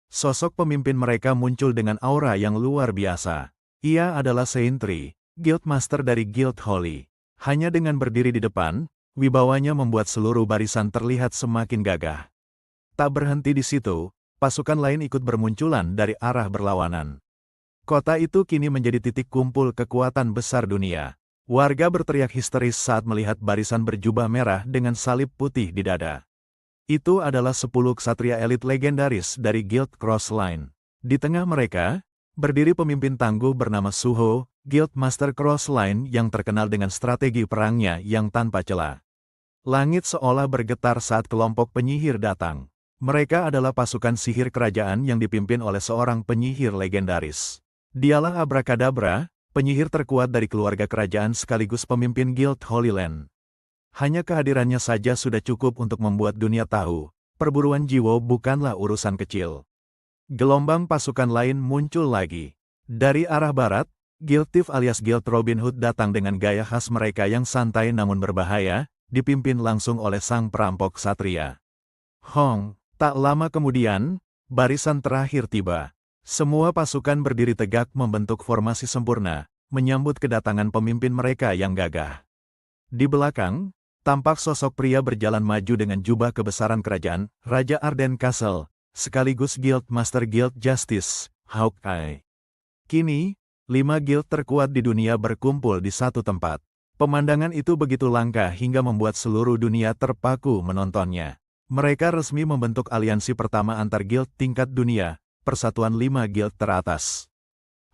Sosok pemimpin mereka muncul dengan aura yang luar biasa. Ia adalah Seintri, Guildmaster dari Guild Holy. Hanya dengan berdiri di depan, wibawanya membuat seluruh barisan terlihat semakin gagah. Tak berhenti di situ, pasukan lain ikut bermunculan dari arah berlawanan. Kota itu kini menjadi titik kumpul kekuatan besar dunia. Warga berteriak histeris saat melihat barisan berjubah merah dengan salib putih di dada. Itu adalah 10 ksatria elit legendaris dari Guild Crossline. Di tengah mereka, berdiri pemimpin tangguh bernama Suho, Guildmaster Crossline yang terkenal dengan strategi perangnya yang tanpa celah. Langit seolah bergetar saat kelompok penyihir datang. Mereka adalah pasukan sihir kerajaan yang dipimpin oleh seorang penyihir legendaris. Dialah Abrakadabra, penyihir terkuat dari keluarga kerajaan sekaligus pemimpin Guild Holy Land. Hanya kehadirannya saja sudah cukup untuk membuat dunia tahu, perburuan jiwa bukanlah urusan kecil. Gelombang pasukan lain muncul lagi. Dari arah barat, Guild Thief alias Guild Robin Hood datang dengan gaya khas mereka yang santai namun berbahaya, dipimpin langsung oleh sang perampok satria. Hong, tak lama kemudian, barisan terakhir tiba. Semua pasukan berdiri tegak membentuk formasi sempurna, menyambut kedatangan pemimpin mereka yang gagah. Di belakang, tampak sosok pria berjalan maju dengan jubah kebesaran kerajaan, Raja Arden Castle, sekaligus Guild Master Guild Justice, Hawkeye. Kini, 5 guild terkuat di dunia berkumpul di satu tempat. Pemandangan itu begitu langka hingga membuat seluruh dunia terpaku menontonnya. Mereka resmi membentuk aliansi pertama antar guild tingkat dunia, Persatuan 5 Guild teratas.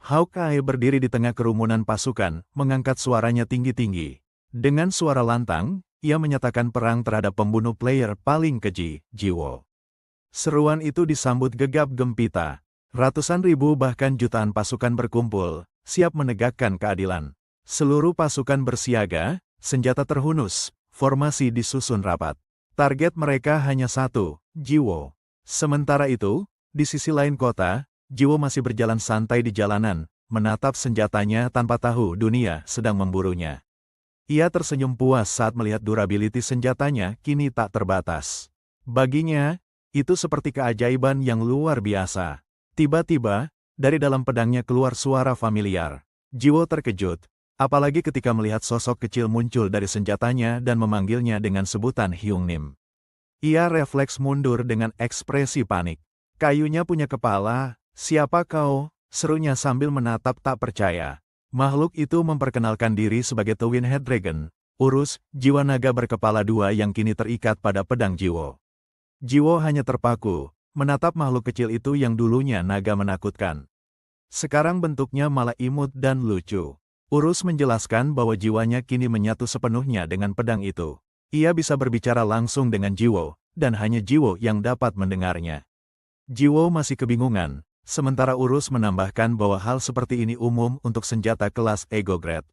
Hawkeye berdiri di tengah kerumunan pasukan, mengangkat suaranya tinggi-tinggi. Dengan suara lantang, ia menyatakan perang terhadap pembunuh player paling keji, Jiwo. Seruan itu disambut gegap gempita. Ratusan ribu bahkan jutaan pasukan berkumpul, siap menegakkan keadilan. Seluruh pasukan bersiaga, senjata terhunus, formasi disusun rapat. Target mereka hanya satu, Jiwo. Sementara itu, di sisi lain kota, Jiwo masih berjalan santai di jalanan, menatap senjatanya tanpa tahu dunia sedang memburunya. Ia tersenyum puas saat melihat durability senjatanya kini tak terbatas. Baginya, itu seperti keajaiban yang luar biasa. Tiba-tiba, dari dalam pedangnya keluar suara familiar. Jiwo terkejut, apalagi ketika melihat sosok kecil muncul dari senjatanya dan memanggilnya dengan sebutan Hyung Nim. Ia refleks mundur dengan ekspresi panik. Kayunya punya kepala, siapa kau? Serunya sambil menatap tak percaya. Makhluk itu memperkenalkan diri sebagai Twin Head Dragon, Urus, jiwa naga berkepala dua yang kini terikat pada pedang Jiwo. Jiwo hanya terpaku, menatap makhluk kecil itu yang dulunya naga menakutkan. Sekarang bentuknya malah imut dan lucu. Urus menjelaskan bahwa jiwanya kini menyatu sepenuhnya dengan pedang itu. Ia bisa berbicara langsung dengan Jiwo, dan hanya Jiwo yang dapat mendengarnya. Jiwo masih kebingungan, sementara Urus menambahkan bahwa hal seperti ini umum untuk senjata kelas Ego Grade.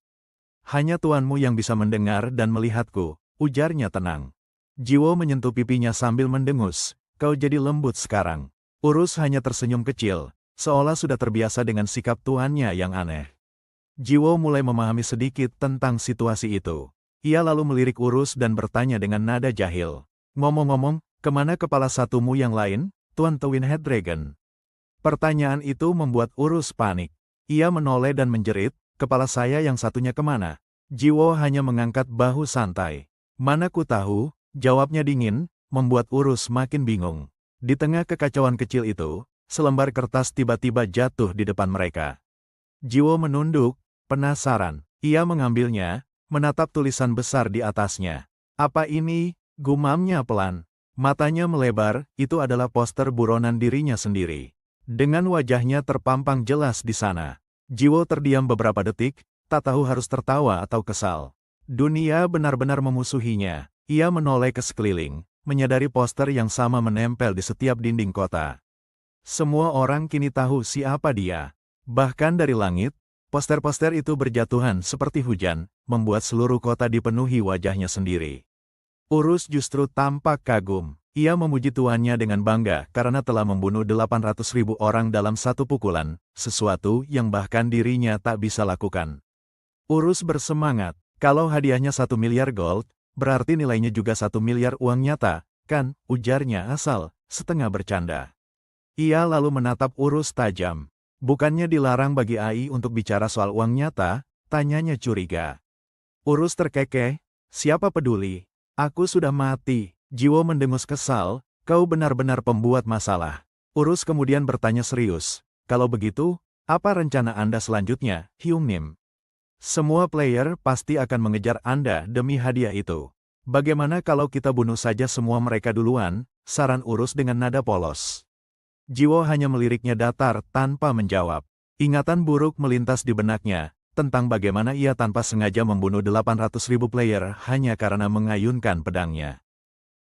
Hanya tuanmu yang bisa mendengar dan melihatku, ujarnya tenang. Jiwo menyentuh pipinya sambil mendengus, kau jadi lembut sekarang. Urus hanya tersenyum kecil, seolah sudah terbiasa dengan sikap tuannya yang aneh. Jiwo mulai memahami sedikit tentang situasi itu. Ia lalu melirik Urus dan bertanya dengan nada jahil. Ngomong-ngomong, kemana kepala satumu yang lain? Tuan Twin Head Dragon. Pertanyaan itu membuat Urus panik. Ia menoleh dan menjerit, kepala saya yang satunya kemana? Jiwo hanya mengangkat bahu santai. Mana ku tahu, jawabnya dingin, membuat Urus makin bingung. Di tengah kekacauan kecil itu, selembar kertas tiba-tiba jatuh di depan mereka. Jiwo menunduk, penasaran. Ia mengambilnya, menatap tulisan besar di atasnya. Apa ini? Gumamnya pelan. Matanya melebar, itu adalah poster buronan dirinya sendiri. Dengan wajahnya terpampang jelas di sana. Jiwo terdiam beberapa detik, tak tahu harus tertawa atau kesal. Dunia benar-benar memusuhinya. Ia menoleh ke sekeliling. menyadari poster yang sama menempel di setiap dinding kota. Semua orang kini tahu siapa dia. Bahkan dari langit, poster-poster itu berjatuhan seperti hujan, membuat seluruh kota dipenuhi wajahnya sendiri. Urus justru tampak kagum. Ia memuji tuannya dengan bangga karena telah membunuh 800.000 orang dalam satu pukulan, sesuatu yang bahkan dirinya tak bisa lakukan. Urus bersemangat. Kalau hadiahnya 1 miliar gold, berarti nilainya juga 1 miliar uang nyata, kan? Ujarnya asal, setengah bercanda. Ia lalu menatap Urus tajam. Bukannya dilarang bagi AI untuk bicara soal uang nyata, tanyanya curiga. Urus terkekeh, siapa peduli? Aku sudah mati. Jiwo mendengus kesal, kau benar-benar pembuat masalah. Urus kemudian bertanya serius, kalau begitu, apa rencana Anda selanjutnya, Hyung Nim? Semua player pasti akan mengejar Anda demi hadiah itu. Bagaimana kalau kita bunuh saja semua mereka duluan, saran Urus dengan nada polos. Jiwo hanya meliriknya datar tanpa menjawab. Ingatan buruk melintas di benaknya, tentang bagaimana ia tanpa sengaja membunuh 800.000 player hanya karena mengayunkan pedangnya.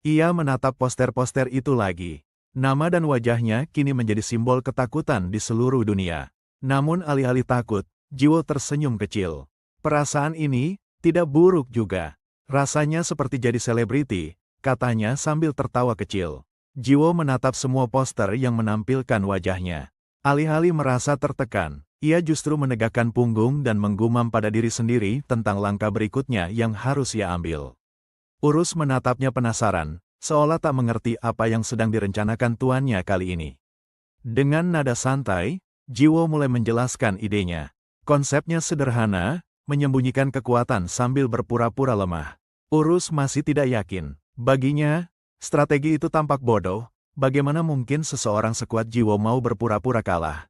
Ia menatap poster-poster itu lagi. Nama dan wajahnya kini menjadi simbol ketakutan di seluruh dunia. Namun alih-alih takut, Jiwo tersenyum kecil. Perasaan ini tidak buruk juga. Rasanya seperti jadi selebriti, katanya sambil tertawa kecil. Jiwo menatap semua poster yang menampilkan wajahnya. Alih-alih merasa tertekan, ia justru menegakkan punggung dan menggumam pada diri sendiri tentang langkah berikutnya yang harus ia ambil. Urus menatapnya penasaran, seolah tak mengerti apa yang sedang direncanakan tuannya kali ini. Dengan nada santai, Jiwo mulai menjelaskan idenya. Konsepnya sederhana, menyembunyikan kekuatan sambil berpura-pura lemah. Urus masih tidak yakin. Baginya, strategi itu tampak bodoh. Bagaimana mungkin seseorang sekuat Jiwo mau berpura-pura kalah?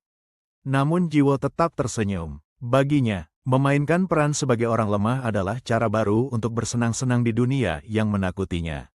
Namun Jiwo tetap tersenyum. Baginya, memainkan peran sebagai orang lemah adalah cara baru untuk bersenang-senang di dunia yang menakutinya.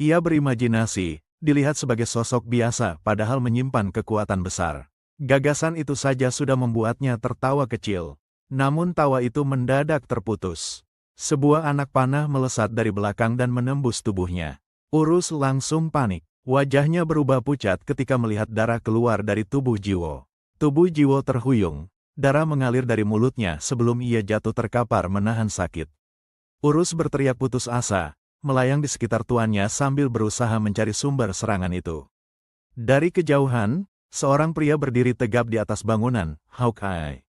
Ia berimajinasi, dilihat sebagai sosok biasa padahal menyimpan kekuatan besar. Gagasan itu saja sudah membuatnya tertawa kecil. Namun tawa itu mendadak terputus. Sebuah anak panah melesat dari belakang dan menembus tubuhnya. Urus langsung panik. Wajahnya berubah pucat ketika melihat darah keluar dari tubuh Jiwo. Tubuh Jiwo terhuyung. Darah mengalir dari mulutnya sebelum ia jatuh terkapar menahan sakit. Urus berteriak putus asa, melayang di sekitar tuannya sambil berusaha mencari sumber serangan itu. Dari kejauhan, seorang pria berdiri tegap di atas bangunan, Hawkeye.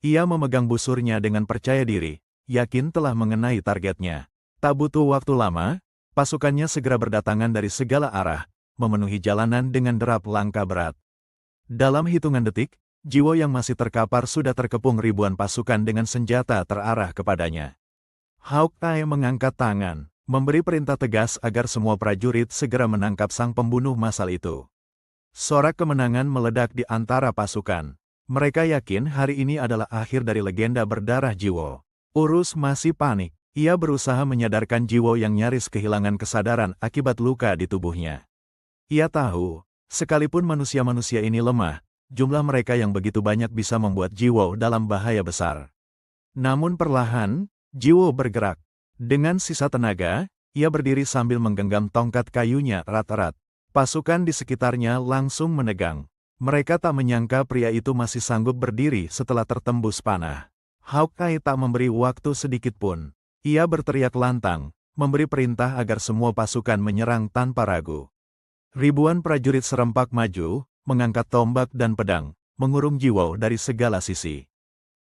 Ia memegang busurnya dengan percaya diri, yakin telah mengenai targetnya. Tak butuh waktu lama, pasukannya segera berdatangan dari segala arah, memenuhi jalanan dengan derap langkah berat. Dalam hitungan detik, Jiwo yang masih terkapar sudah terkepung ribuan pasukan dengan senjata terarah kepadanya. Hawkeye mengangkat tangan, memberi perintah tegas agar semua prajurit segera menangkap sang pembunuh massal itu. Sorak kemenangan meledak di antara pasukan. Mereka yakin hari ini adalah akhir dari legenda berdarah Jiwo. Urus masih panik. Ia berusaha menyadarkan Jiwo yang nyaris kehilangan kesadaran akibat luka di tubuhnya. Ia tahu, sekalipun manusia-manusia ini lemah, jumlah mereka yang begitu banyak bisa membuat Jiwo dalam bahaya besar. Namun perlahan, Jiwo bergerak. Dengan sisa tenaga, ia berdiri sambil menggenggam tongkat kayunya erat-erat. Pasukan di sekitarnya langsung menegang. Mereka tak menyangka pria itu masih sanggup berdiri setelah tertembus panah. Hawkeye tak memberi waktu sedikit pun. Ia berteriak lantang, memberi perintah agar semua pasukan menyerang tanpa ragu. Ribuan prajurit serempak maju, mengangkat tombak dan pedang, mengurung Jiwo dari segala sisi.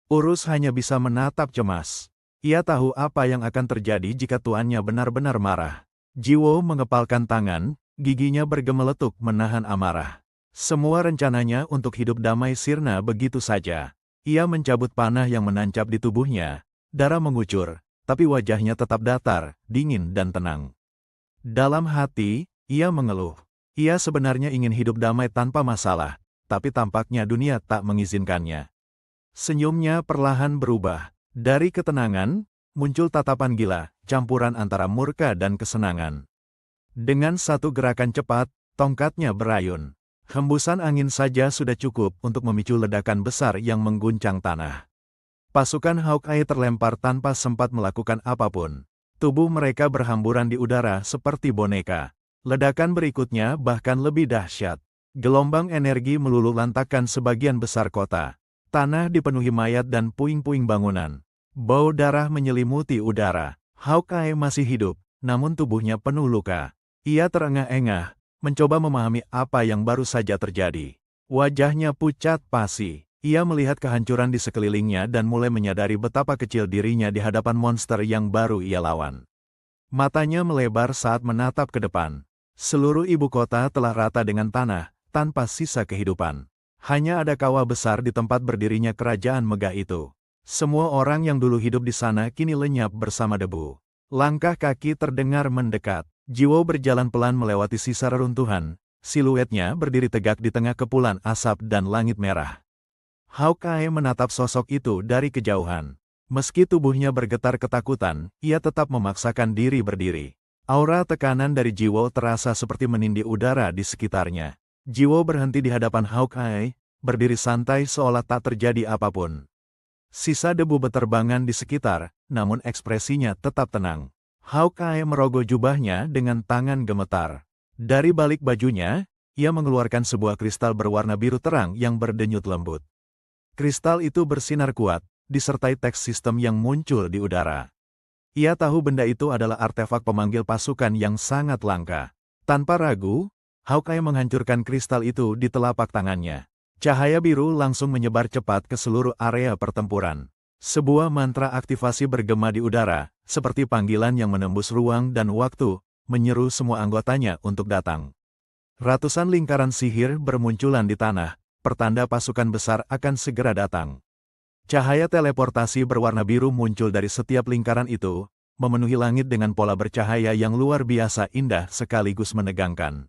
Urus hanya bisa menatap cemas. Ia tahu apa yang akan terjadi jika tuannya benar-benar marah. Jiwo mengepalkan tangan, giginya bergemeletuk menahan amarah. Semua rencananya untuk hidup damai sirna begitu saja. Ia mencabut panah yang menancap di tubuhnya. Darah mengucur, tapi wajahnya tetap datar, dingin dan tenang. Dalam hati, ia mengeluh. Ia sebenarnya ingin hidup damai tanpa masalah, tapi tampaknya dunia tak mengizinkannya. Senyumnya perlahan berubah. Dari ketenangan, muncul tatapan gila, campuran antara murka dan kesenangan. Dengan satu gerakan cepat, tongkatnya berayun. Hembusan angin saja sudah cukup untuk memicu ledakan besar yang mengguncang tanah. Pasukan Hawkeye terlempar tanpa sempat melakukan apapun. Tubuh mereka berhamburan di udara seperti boneka. Ledakan berikutnya bahkan lebih dahsyat. Gelombang energi meluluhlantakkan sebagian besar kota. Tanah dipenuhi mayat dan puing-puing bangunan. Bau darah menyelimuti udara. Hawkeye masih hidup, namun tubuhnya penuh luka. Ia terengah-engah, mencoba memahami apa yang baru saja terjadi. Wajahnya pucat pasi. Ia melihat kehancuran di sekelilingnya dan mulai menyadari betapa kecil dirinya di hadapan monster yang baru ia lawan. Matanya melebar saat menatap ke depan. Seluruh ibu kota telah rata dengan tanah, tanpa sisa kehidupan. Hanya ada kawah besar di tempat berdirinya kerajaan megah itu. Semua orang yang dulu hidup di sana kini lenyap bersama debu. Langkah kaki terdengar mendekat. Jiwo berjalan pelan melewati sisa reruntuhan. Siluetnya berdiri tegak di tengah kepulan asap dan langit merah. Hawkeye menatap sosok itu dari kejauhan. Meski tubuhnya bergetar ketakutan, ia tetap memaksakan diri berdiri. Aura tekanan dari Jiwo terasa seperti menindih udara di sekitarnya. Jiwo berhenti di hadapan Hawkeye, berdiri santai seolah tak terjadi apapun. Sisa debu beterbangan di sekitar, namun ekspresinya tetap tenang. Hawkeye merogoh jubahnya dengan tangan gemetar. Dari balik bajunya, ia mengeluarkan sebuah kristal berwarna biru terang yang berdenyut lembut. Kristal itu bersinar kuat, disertai teks sistem yang muncul di udara. Ia tahu benda itu adalah artefak pemanggil pasukan yang sangat langka. Tanpa ragu, Hawkeye menghancurkan kristal itu di telapak tangannya. Cahaya biru langsung menyebar cepat ke seluruh area pertempuran. Sebuah mantra aktivasi bergema di udara, seperti panggilan yang menembus ruang dan waktu, menyeru semua anggotanya untuk datang. Ratusan lingkaran sihir bermunculan di tanah, pertanda pasukan besar akan segera datang. Cahaya teleportasi berwarna biru muncul dari setiap lingkaran itu, memenuhi langit dengan pola bercahaya yang luar biasa indah sekaligus menegangkan.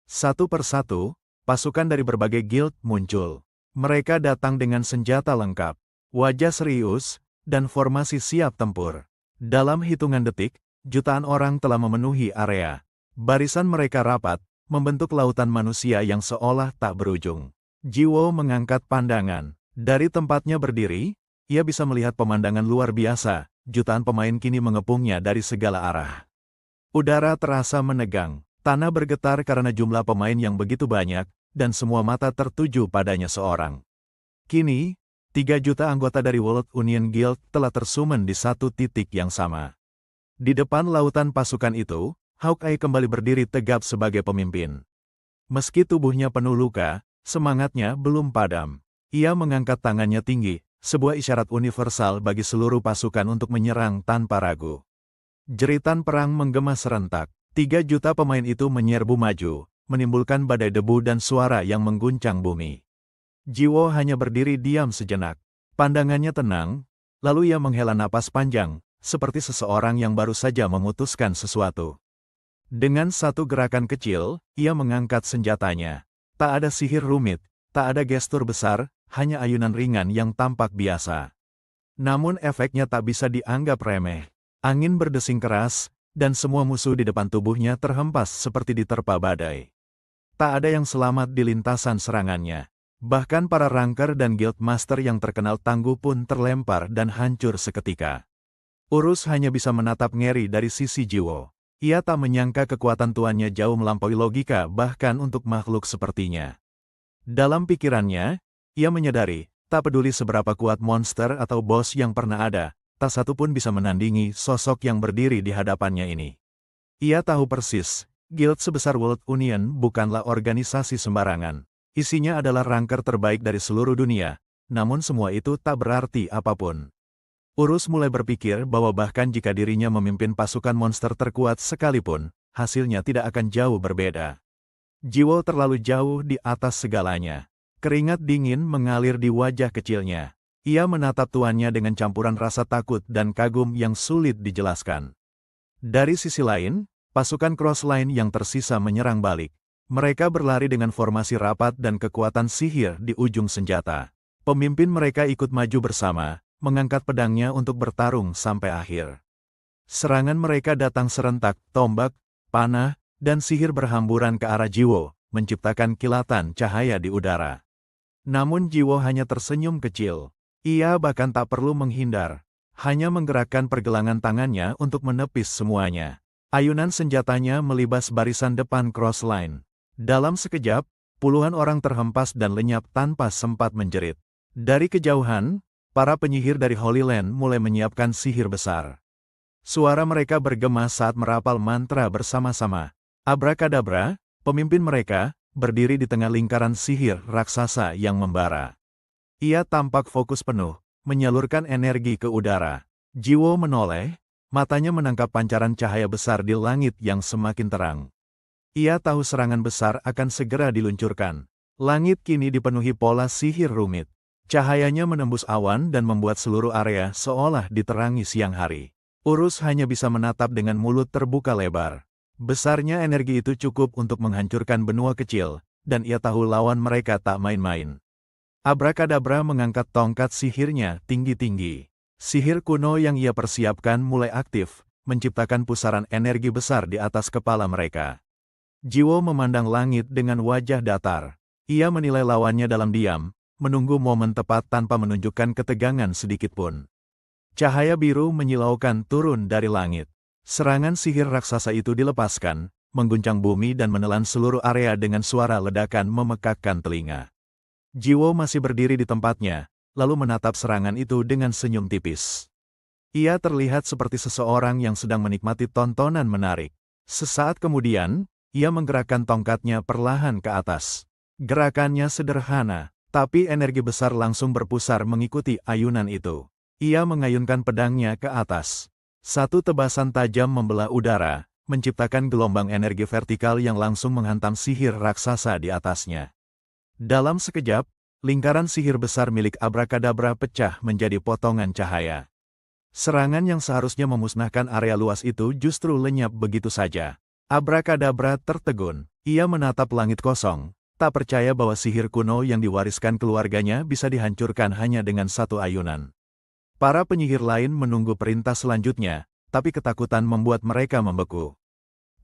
Satu persatu, pasukan dari berbagai guild muncul. Mereka datang dengan senjata lengkap, wajah serius, dan formasi siap tempur. Dalam hitungan detik, jutaan orang telah memenuhi area. Barisan mereka rapat, membentuk lautan manusia yang seolah tak berujung. Jiwo mengangkat pandangan. Dari tempatnya berdiri, ia bisa melihat pemandangan luar biasa. Jutaan pemain kini mengepungnya dari segala arah. Udara terasa menegang. Tanah bergetar karena jumlah pemain yang begitu banyak, dan semua mata tertuju padanya seorang. Kini, 3 juta anggota dari World Union Guild telah tersumen di satu titik yang sama. Di depan lautan pasukan itu, Hawkeye kembali berdiri tegap sebagai pemimpin. Meski tubuhnya penuh luka, semangatnya belum padam. Ia mengangkat tangannya tinggi, sebuah isyarat universal bagi seluruh pasukan untuk menyerang tanpa ragu. Jeritan perang menggema serentak. 3 juta pemain itu menyerbu maju, menimbulkan badai debu dan suara yang mengguncang bumi. Jiwo hanya berdiri diam sejenak. Pandangannya tenang, lalu ia menghela napas panjang, seperti seseorang yang baru saja memutuskan sesuatu. Dengan satu gerakan kecil, ia mengangkat senjatanya. Tak ada sihir rumit, tak ada gestur besar, hanya ayunan ringan yang tampak biasa. Namun efeknya tak bisa dianggap remeh. Angin berdesing keras, dan semua musuh di depan tubuhnya terhempas seperti diterpa badai. Tak ada yang selamat di lintasan serangannya. Bahkan para ranker dan guild master yang terkenal tangguh pun terlempar dan hancur seketika. Urus hanya bisa menatap ngeri dari sisi Jiwo. Ia tak menyangka kekuatan tuannya jauh melampaui logika bahkan untuk makhluk sepertinya. Dalam pikirannya, ia menyadari, tak peduli seberapa kuat monster atau bos yang pernah ada, tak satu pun bisa menandingi sosok yang berdiri di hadapannya ini. Ia tahu persis, guild sebesar World Union bukanlah organisasi sembarangan. Isinya adalah ranker terbaik dari seluruh dunia, namun semua itu tak berarti apapun. Urus mulai berpikir bahwa bahkan jika dirinya memimpin pasukan monster terkuat sekalipun, hasilnya tidak akan jauh berbeda. Jiwo terlalu jauh di atas segalanya. Keringat dingin mengalir di wajah kecilnya. Ia menatap tuannya dengan campuran rasa takut dan kagum yang sulit dijelaskan. Dari sisi lain, pasukan Crossline yang tersisa menyerang balik. Mereka berlari dengan formasi rapat dan kekuatan sihir di ujung senjata. Pemimpin mereka ikut maju bersama, mengangkat pedangnya untuk bertarung sampai akhir. Serangan mereka datang serentak, tombak, panah, dan sihir berhamburan ke arah Jiwo, menciptakan kilatan cahaya di udara. Namun Jiwo hanya tersenyum kecil. Ia bahkan tak perlu menghindar, hanya menggerakkan pergelangan tangannya untuk menepis semuanya. Ayunan senjatanya melibas barisan depan cross line. Dalam sekejap, puluhan orang terhempas dan lenyap tanpa sempat menjerit. Dari kejauhan, para penyihir dari Holy Land mulai menyiapkan sihir besar. Suara mereka bergema saat merapal mantra bersama-sama. Abrakadabra, pemimpin mereka, berdiri di tengah lingkaran sihir raksasa yang membara. Ia tampak fokus penuh, menyalurkan energi ke udara. Jiwo menoleh, matanya menangkap pancaran cahaya besar di langit yang semakin terang. Ia tahu serangan besar akan segera diluncurkan. Langit kini dipenuhi pola sihir rumit. Cahayanya menembus awan dan membuat seluruh area seolah diterangi siang hari. Urus hanya bisa menatap dengan mulut terbuka lebar. Besarnya energi itu cukup untuk menghancurkan benua kecil, dan ia tahu lawan mereka tak main-main. Abrakadabra mengangkat tongkat sihirnya tinggi-tinggi. Sihir kuno yang ia persiapkan mulai aktif, menciptakan pusaran energi besar di atas kepala mereka. Jiwo memandang langit dengan wajah datar. Ia menilai lawannya dalam diam, menunggu momen tepat tanpa menunjukkan ketegangan sedikitpun. Cahaya biru menyilaukan turun dari langit. Serangan sihir raksasa itu dilepaskan, mengguncang bumi dan menelan seluruh area dengan suara ledakan memekakkan telinga. Jiwo masih berdiri di tempatnya, lalu menatap serangan itu dengan senyum tipis. Ia terlihat seperti seseorang yang sedang menikmati tontonan menarik. Sesaat kemudian, ia menggerakkan tongkatnya perlahan ke atas. Gerakannya sederhana, tapi energi besar langsung berpusar mengikuti ayunan itu. Ia mengayunkan pedangnya ke atas. Satu tebasan tajam membelah udara, menciptakan gelombang energi vertikal yang langsung menghantam sihir raksasa di atasnya. Dalam sekejap, lingkaran sihir besar milik Abrakadabra pecah menjadi potongan cahaya. Serangan yang seharusnya memusnahkan area luas itu justru lenyap begitu saja. Abrakadabra tertegun. Ia menatap langit kosong, tak percaya bahwa sihir kuno yang diwariskan keluarganya bisa dihancurkan hanya dengan satu ayunan. Para penyihir lain menunggu perintah selanjutnya, tapi ketakutan membuat mereka membeku.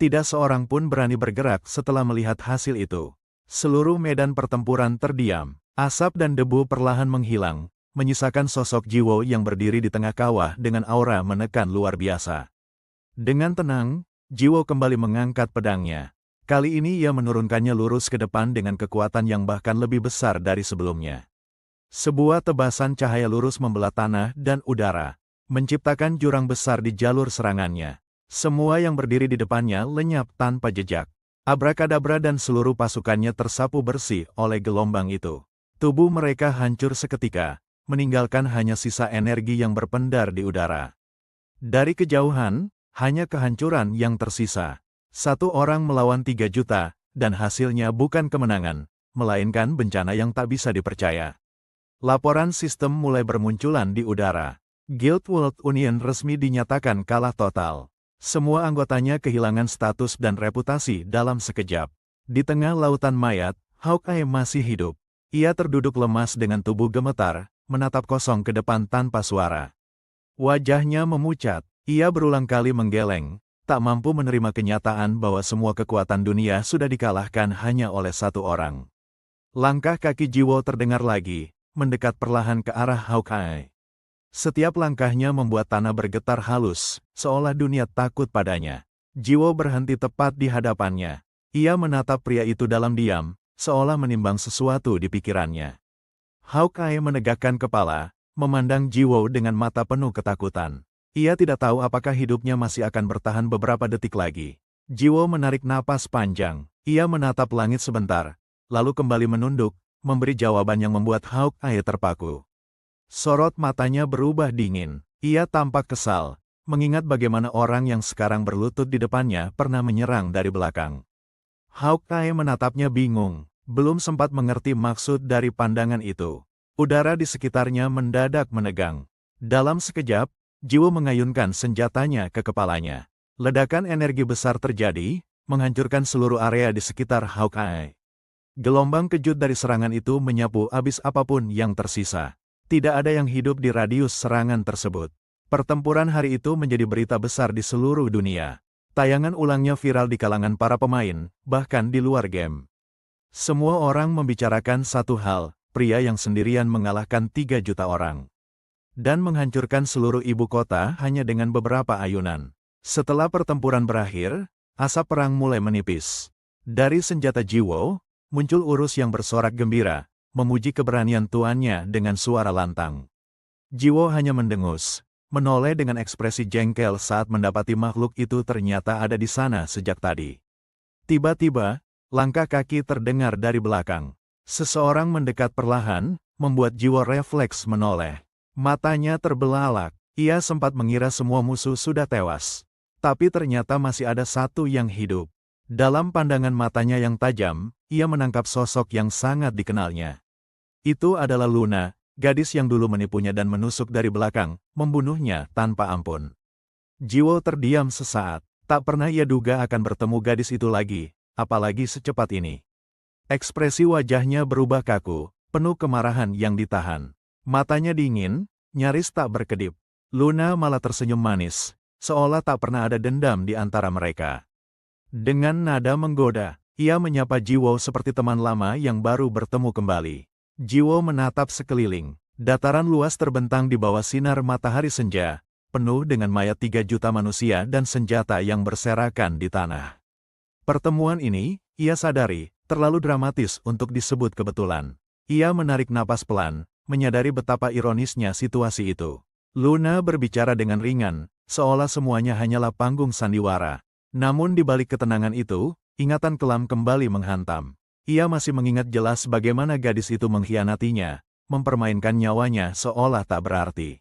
Tidak seorang pun berani bergerak setelah melihat hasil itu. Seluruh medan pertempuran terdiam. Asap dan debu perlahan menghilang, menyisakan sosok Jiwo yang berdiri di tengah kawah dengan aura menekan luar biasa. Dengan tenang, Jiwo kembali mengangkat pedangnya. Kali ini ia menurunkannya lurus ke depan dengan kekuatan yang bahkan lebih besar dari sebelumnya. Sebuah tebasan cahaya lurus membelah tanah dan udara, menciptakan jurang besar di jalur serangannya. Semua yang berdiri di depannya lenyap tanpa jejak. Abrakadabra dan seluruh pasukannya tersapu bersih oleh gelombang itu. Tubuh mereka hancur seketika, meninggalkan hanya sisa energi yang berpendar di udara. Dari kejauhan, hanya kehancuran yang tersisa. Satu orang melawan 3 juta, dan hasilnya bukan kemenangan, melainkan bencana yang tak bisa dipercaya. Laporan sistem mulai bermunculan di udara. Guild World Union resmi dinyatakan kalah total. Semua anggotanya kehilangan status dan reputasi dalam sekejap. Di tengah lautan mayat, Hawkeye masih hidup. Ia terduduk lemas dengan tubuh gemetar, menatap kosong ke depan tanpa suara. Wajahnya memucat, ia berulang kali menggeleng, tak mampu menerima kenyataan bahwa semua kekuatan dunia sudah dikalahkan hanya oleh satu orang. Langkah kaki Jiwo terdengar lagi, mendekat perlahan ke arah Hawkeye. Setiap langkahnya membuat tanah bergetar halus, seolah dunia takut padanya. Jiwo berhenti tepat di hadapannya. Ia menatap pria itu dalam diam, seolah menimbang sesuatu di pikirannya. Hawkeye menegakkan kepala, memandang Jiwo dengan mata penuh ketakutan. Ia tidak tahu apakah hidupnya masih akan bertahan beberapa detik lagi. Jiwo menarik napas panjang. Ia menatap langit sebentar, lalu kembali menunduk, memberi jawaban yang membuat Hawkeye terpaku. Sorot matanya berubah dingin. Ia tampak kesal, mengingat bagaimana orang yang sekarang berlutut di depannya pernah menyerang dari belakang. Hawkeye menatapnya bingung, belum sempat mengerti maksud dari pandangan itu. Udara di sekitarnya mendadak menegang. Dalam sekejap, Jiwo mengayunkan senjatanya ke kepalanya. Ledakan energi besar terjadi, menghancurkan seluruh area di sekitar Hawkeye. Gelombang kejut dari serangan itu menyapu habis apapun yang tersisa. Tidak ada yang hidup di radius serangan tersebut. Pertempuran hari itu menjadi berita besar di seluruh dunia. Tayangan ulangnya viral di kalangan para pemain, bahkan di luar game. Semua orang membicarakan satu hal, pria yang sendirian mengalahkan 3 juta orang. Dan menghancurkan seluruh ibu kota hanya dengan beberapa ayunan. Setelah pertempuran berakhir, asap perang mulai menipis. Dari senjata Jiwo, muncul Urus yang bersorak gembira, memuji keberanian tuannya dengan suara lantang. Jiwo hanya mendengus, menoleh dengan ekspresi jengkel saat mendapati makhluk itu ternyata ada di sana sejak tadi. Tiba-tiba, langkah kaki terdengar dari belakang. Seseorang mendekat perlahan, membuat Jiwo refleks menoleh. Matanya terbelalak, ia sempat mengira semua musuh sudah tewas. Tapi ternyata masih ada satu yang hidup. Dalam pandangan matanya yang tajam, ia menangkap sosok yang sangat dikenalnya. Itu adalah Luna, gadis yang dulu menipunya dan menusuk dari belakang, membunuhnya tanpa ampun. Jiwo terdiam sesaat, tak pernah ia duga akan bertemu gadis itu lagi, apalagi secepat ini. Ekspresi wajahnya berubah kaku, penuh kemarahan yang ditahan. Matanya dingin, nyaris tak berkedip. Luna malah tersenyum manis, seolah tak pernah ada dendam di antara mereka. Dengan nada menggoda, ia menyapa Jiwo seperti teman lama yang baru bertemu kembali. Jiwo menatap sekeliling. Dataran luas terbentang di bawah sinar matahari senja, penuh dengan mayat 3 juta manusia dan senjata yang berserakan di tanah. Pertemuan ini, ia sadari, terlalu dramatis untuk disebut kebetulan. Ia menarik napas pelan, menyadari betapa ironisnya situasi itu. Luna berbicara dengan ringan, seolah semuanya hanyalah panggung sandiwara. Namun di balik ketenangan itu, ingatan kelam kembali menghantam. Ia masih mengingat jelas bagaimana gadis itu mengkhianatinya, mempermainkan nyawanya seolah tak berarti.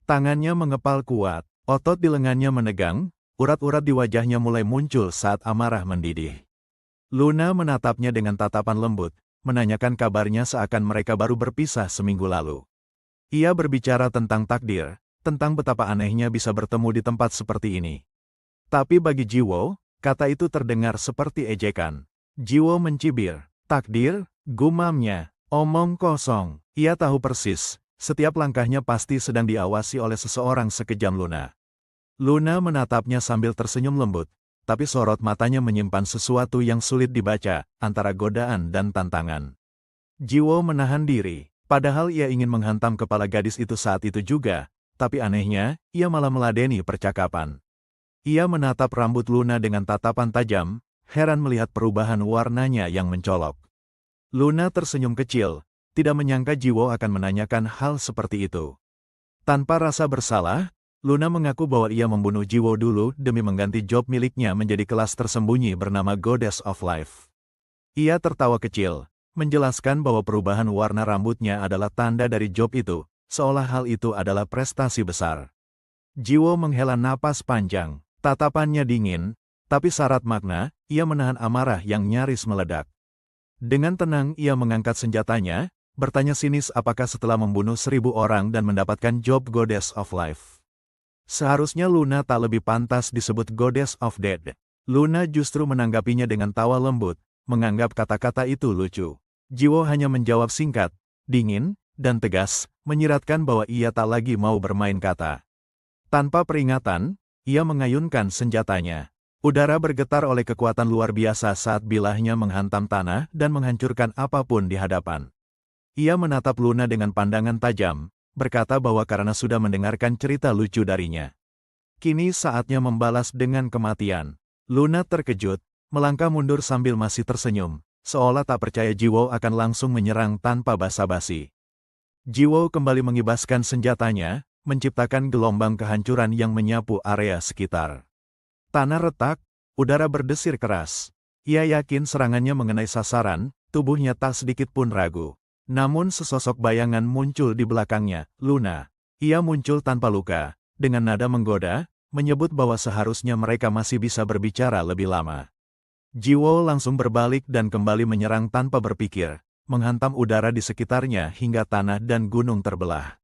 Tangannya mengepal kuat, otot di lengannya menegang, urat-urat di wajahnya mulai muncul saat amarah mendidih. Luna menatapnya dengan tatapan lembut, menanyakan kabarnya seakan mereka baru berpisah seminggu lalu. Ia berbicara tentang takdir, tentang betapa anehnya bisa bertemu di tempat seperti ini. Tapi bagi Jiwo, kata itu terdengar seperti ejekan. Jiwo mencibir. Takdir, gumamnya, omong kosong. Ia tahu persis, setiap langkahnya pasti sedang diawasi oleh seseorang sekejam Luna. Luna menatapnya sambil tersenyum lembut, tapi sorot matanya menyimpan sesuatu yang sulit dibaca, antara godaan dan tantangan. Jiwo menahan diri. Padahal ia ingin menghantam kepala gadis itu saat itu juga, tapi anehnya, ia malah meladeni percakapan. Ia menatap rambut Luna dengan tatapan tajam, heran melihat perubahan warnanya yang mencolok. Luna tersenyum kecil, tidak menyangka Jiwo akan menanyakan hal seperti itu. Tanpa rasa bersalah, Luna mengaku bahwa ia membunuh Jiwo dulu demi mengganti job miliknya menjadi kelas tersembunyi bernama Goddess of Life. Ia tertawa kecil, menjelaskan bahwa perubahan warna rambutnya adalah tanda dari job itu, seolah hal itu adalah prestasi besar. Jiwo menghela napas panjang, tatapannya dingin, tapi syarat makna, ia menahan amarah yang nyaris meledak. Dengan tenang ia mengangkat senjatanya, bertanya sinis apakah setelah membunuh 1000 orang dan mendapatkan job Goddess of Life. Seharusnya Luna tak lebih pantas disebut Goddess of Death. Luna justru menanggapinya dengan tawa lembut, menganggap kata-kata itu lucu. Jiwo hanya menjawab singkat, dingin, dan tegas, menyiratkan bahwa ia tak lagi mau bermain kata. Tanpa peringatan, ia mengayunkan senjatanya. Udara bergetar oleh kekuatan luar biasa saat bilahnya menghantam tanah dan menghancurkan apapun di hadapan. Ia menatap Luna dengan pandangan tajam, berkata bahwa karena sudah mendengarkan cerita lucu darinya. Kini saatnya membalas dengan kematian. Luna terkejut, melangkah mundur sambil masih tersenyum, seolah tak percaya Jiwo akan langsung menyerang tanpa basa-basi. Jiwo kembali mengibaskan senjatanya, menciptakan gelombang kehancuran yang menyapu area sekitar. Tanah retak, udara berdesir keras. Ia yakin serangannya mengenai sasaran, tubuhnya tak sedikit pun ragu. Namun sesosok bayangan muncul di belakangnya, Luna. Ia muncul tanpa luka, dengan nada menggoda, menyebut bahwa seharusnya mereka masih bisa berbicara lebih lama. Jiwo langsung berbalik dan kembali menyerang tanpa berpikir, menghantam udara di sekitarnya hingga tanah dan gunung terbelah.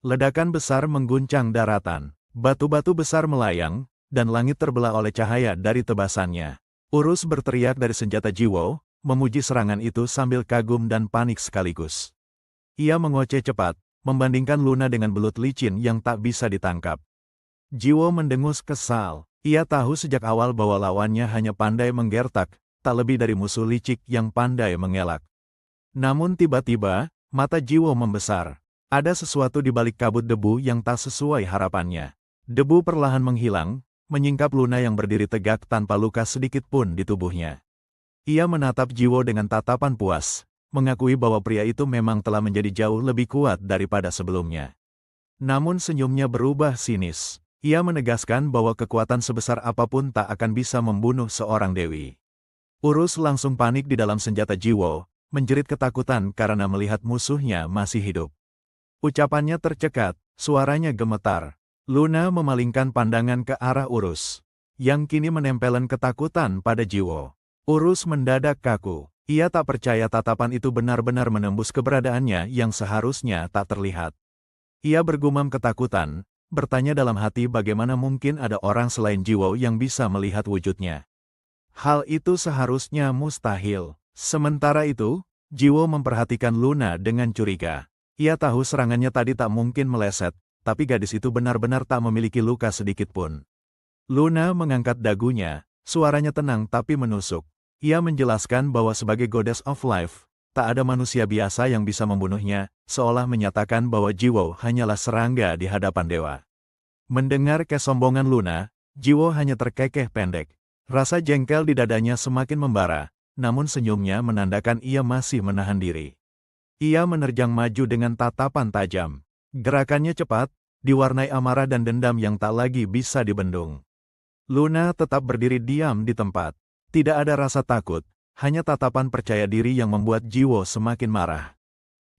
Ledakan besar mengguncang daratan, batu-batu besar melayang, dan langit terbelah oleh cahaya dari tebasannya. Urus berteriak dari senjata Jiwo, memuji serangan itu sambil kagum dan panik sekaligus. Ia mengoceh cepat, membandingkan Luna dengan belut licin yang tak bisa ditangkap. Jiwo mendengus kesal. Ia tahu sejak awal bahwa lawannya hanya pandai menggertak, tak lebih dari musuh licik yang pandai mengelak. Namun tiba-tiba, mata Jiwo membesar. Ada sesuatu di balik kabut debu yang tak sesuai harapannya. Debu perlahan menghilang, menyingkap Luna yang berdiri tegak tanpa luka sedikit pun di tubuhnya. Ia menatap Jiwo dengan tatapan puas, mengakui bahwa pria itu memang telah menjadi jauh lebih kuat daripada sebelumnya. Namun senyumnya berubah sinis. Ia menegaskan bahwa kekuatan sebesar apapun tak akan bisa membunuh seorang dewi. Urus langsung panik di dalam senjata Jiwo, menjerit ketakutan karena melihat musuhnya masih hidup. Ucapannya tercekat, suaranya gemetar. Luna memalingkan pandangan ke arah Urus, yang kini menempelkan ketakutan pada Jiwo. Urus mendadak kaku. Ia tak percaya tatapan itu benar-benar menembus keberadaannya yang seharusnya tak terlihat. Ia bergumam ketakutan, bertanya dalam hati bagaimana mungkin ada orang selain Jiwo yang bisa melihat wujudnya. Hal itu seharusnya mustahil. Sementara itu, Jiwo memperhatikan Luna dengan curiga. Ia tahu serangannya tadi tak mungkin meleset, tapi gadis itu benar-benar tak memiliki luka sedikit pun. Luna mengangkat dagunya, suaranya tenang tapi menusuk. Ia menjelaskan bahwa sebagai Goddess of Life, tak ada manusia biasa yang bisa membunuhnya, seolah menyatakan bahwa Jiwo hanyalah serangga di hadapan dewa. Mendengar kesombongan Luna, Jiwo hanya terkekeh pendek. Rasa jengkel di dadanya semakin membara, namun senyumnya menandakan ia masih menahan diri. Ia menerjang maju dengan tatapan tajam. Gerakannya cepat, diwarnai amarah dan dendam yang tak lagi bisa dibendung. Luna tetap berdiri diam di tempat. Tidak ada rasa takut, hanya tatapan percaya diri yang membuat Jiwo semakin marah.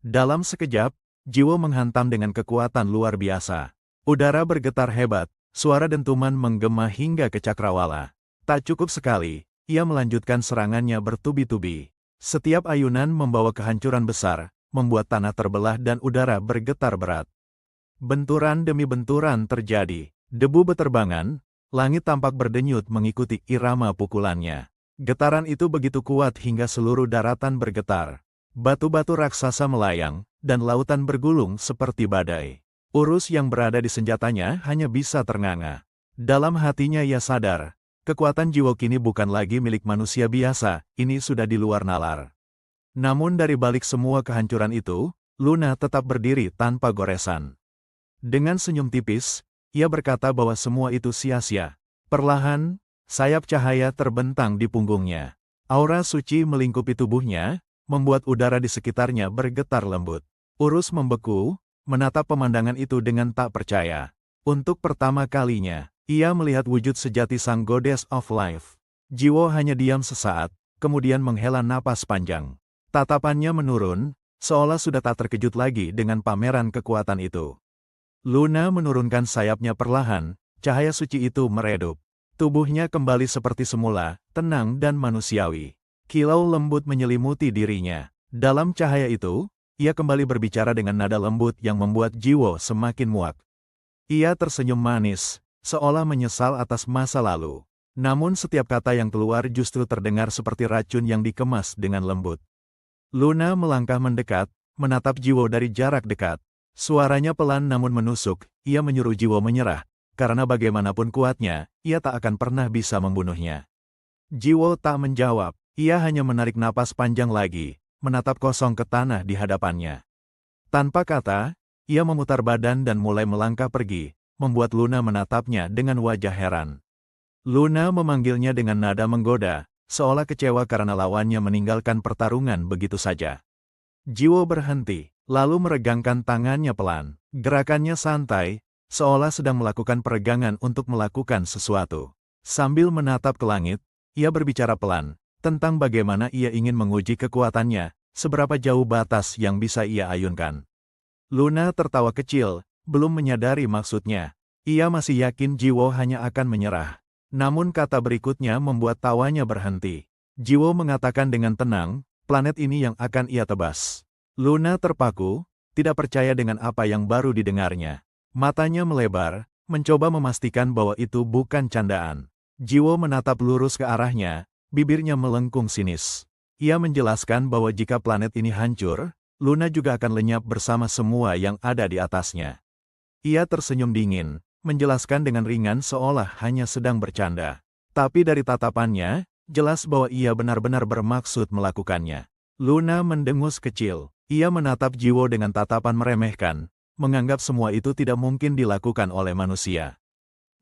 Dalam sekejap, Jiwo menghantam dengan kekuatan luar biasa. Udara bergetar hebat, suara dentuman menggema hingga ke cakrawala. Tak cukup sekali, ia melanjutkan serangannya bertubi-tubi. Setiap ayunan membawa kehancuran besar, membuat tanah terbelah dan udara bergetar berat. Benturan demi benturan terjadi, debu beterbangan, langit tampak berdenyut mengikuti irama pukulannya. Getaran itu begitu kuat hingga seluruh daratan bergetar. Batu-batu raksasa melayang, dan lautan bergulung seperti badai. Urus yang berada di senjatanya hanya bisa ternganga. Dalam hatinya ia sadar, kekuatan Jiwo kini bukan lagi milik manusia biasa, ini sudah di luar nalar. Namun dari balik semua kehancuran itu, Luna tetap berdiri tanpa goresan. Dengan senyum tipis, ia berkata bahwa semua itu sia-sia. Perlahan, sayap cahaya terbentang di punggungnya. Aura suci melingkupi tubuhnya, membuat udara di sekitarnya bergetar lembut. Urus membeku, menatap pemandangan itu dengan tak percaya. Untuk pertama kalinya, ia melihat wujud sejati sang Goddess of Life. Jiwo hanya diam sesaat, kemudian menghela napas panjang. Tatapannya menurun, seolah sudah tak terkejut lagi dengan pameran kekuatan itu. Luna menurunkan sayapnya perlahan, cahaya suci itu meredup. Tubuhnya kembali seperti semula, tenang dan manusiawi. Kilau lembut menyelimuti dirinya. Dalam cahaya itu, ia kembali berbicara dengan nada lembut yang membuat Jiwo semakin muak. Ia tersenyum manis, seolah menyesal atas masa lalu. Namun setiap kata yang keluar justru terdengar seperti racun yang dikemas dengan lembut. Luna melangkah mendekat, menatap Jiwo dari jarak dekat. Suaranya pelan namun menusuk, ia menyuruh Jiwo menyerah, karena bagaimanapun kuatnya, ia tak akan pernah bisa membunuhnya. Jiwo tak menjawab, ia hanya menarik napas panjang lagi, menatap kosong ke tanah di hadapannya. Tanpa kata, ia memutar badan dan mulai melangkah pergi, membuat Luna menatapnya dengan wajah heran. Luna memanggilnya dengan nada menggoda, seolah kecewa karena lawannya meninggalkan pertarungan begitu saja. Jiwo berhenti. Lalu meregangkan tangannya pelan. Gerakannya santai, seolah sedang melakukan peregangan untuk melakukan sesuatu. Sambil menatap ke langit, ia berbicara pelan, tentang bagaimana ia ingin menguji kekuatannya, seberapa jauh batas yang bisa ia ayunkan. Luna tertawa kecil, belum menyadari maksudnya. Ia masih yakin Jiwo hanya akan menyerah. Namun kata berikutnya membuat tawanya berhenti. Jiwo mengatakan dengan tenang, planet ini yang akan ia tebas. Luna terpaku, tidak percaya dengan apa yang baru didengarnya. Matanya melebar, mencoba memastikan bahwa itu bukan candaan. Jiwo menatap lurus ke arahnya, bibirnya melengkung sinis. Ia menjelaskan bahwa jika planet ini hancur, Luna juga akan lenyap bersama semua yang ada di atasnya. Ia tersenyum dingin, menjelaskan dengan ringan seolah hanya sedang bercanda. Tapi dari tatapannya, jelas bahwa ia benar-benar bermaksud melakukannya. Luna mendengus kecil. Ia menatap Jiwo dengan tatapan meremehkan, menganggap semua itu tidak mungkin dilakukan oleh manusia.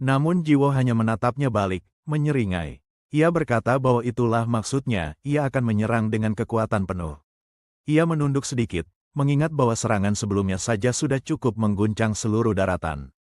Namun Jiwo hanya menatapnya balik, menyeringai. Ia berkata bahwa itulah maksudnya, ia akan menyerang dengan kekuatan penuh. Ia menunduk sedikit, mengingat bahwa serangan sebelumnya saja sudah cukup mengguncang seluruh daratan.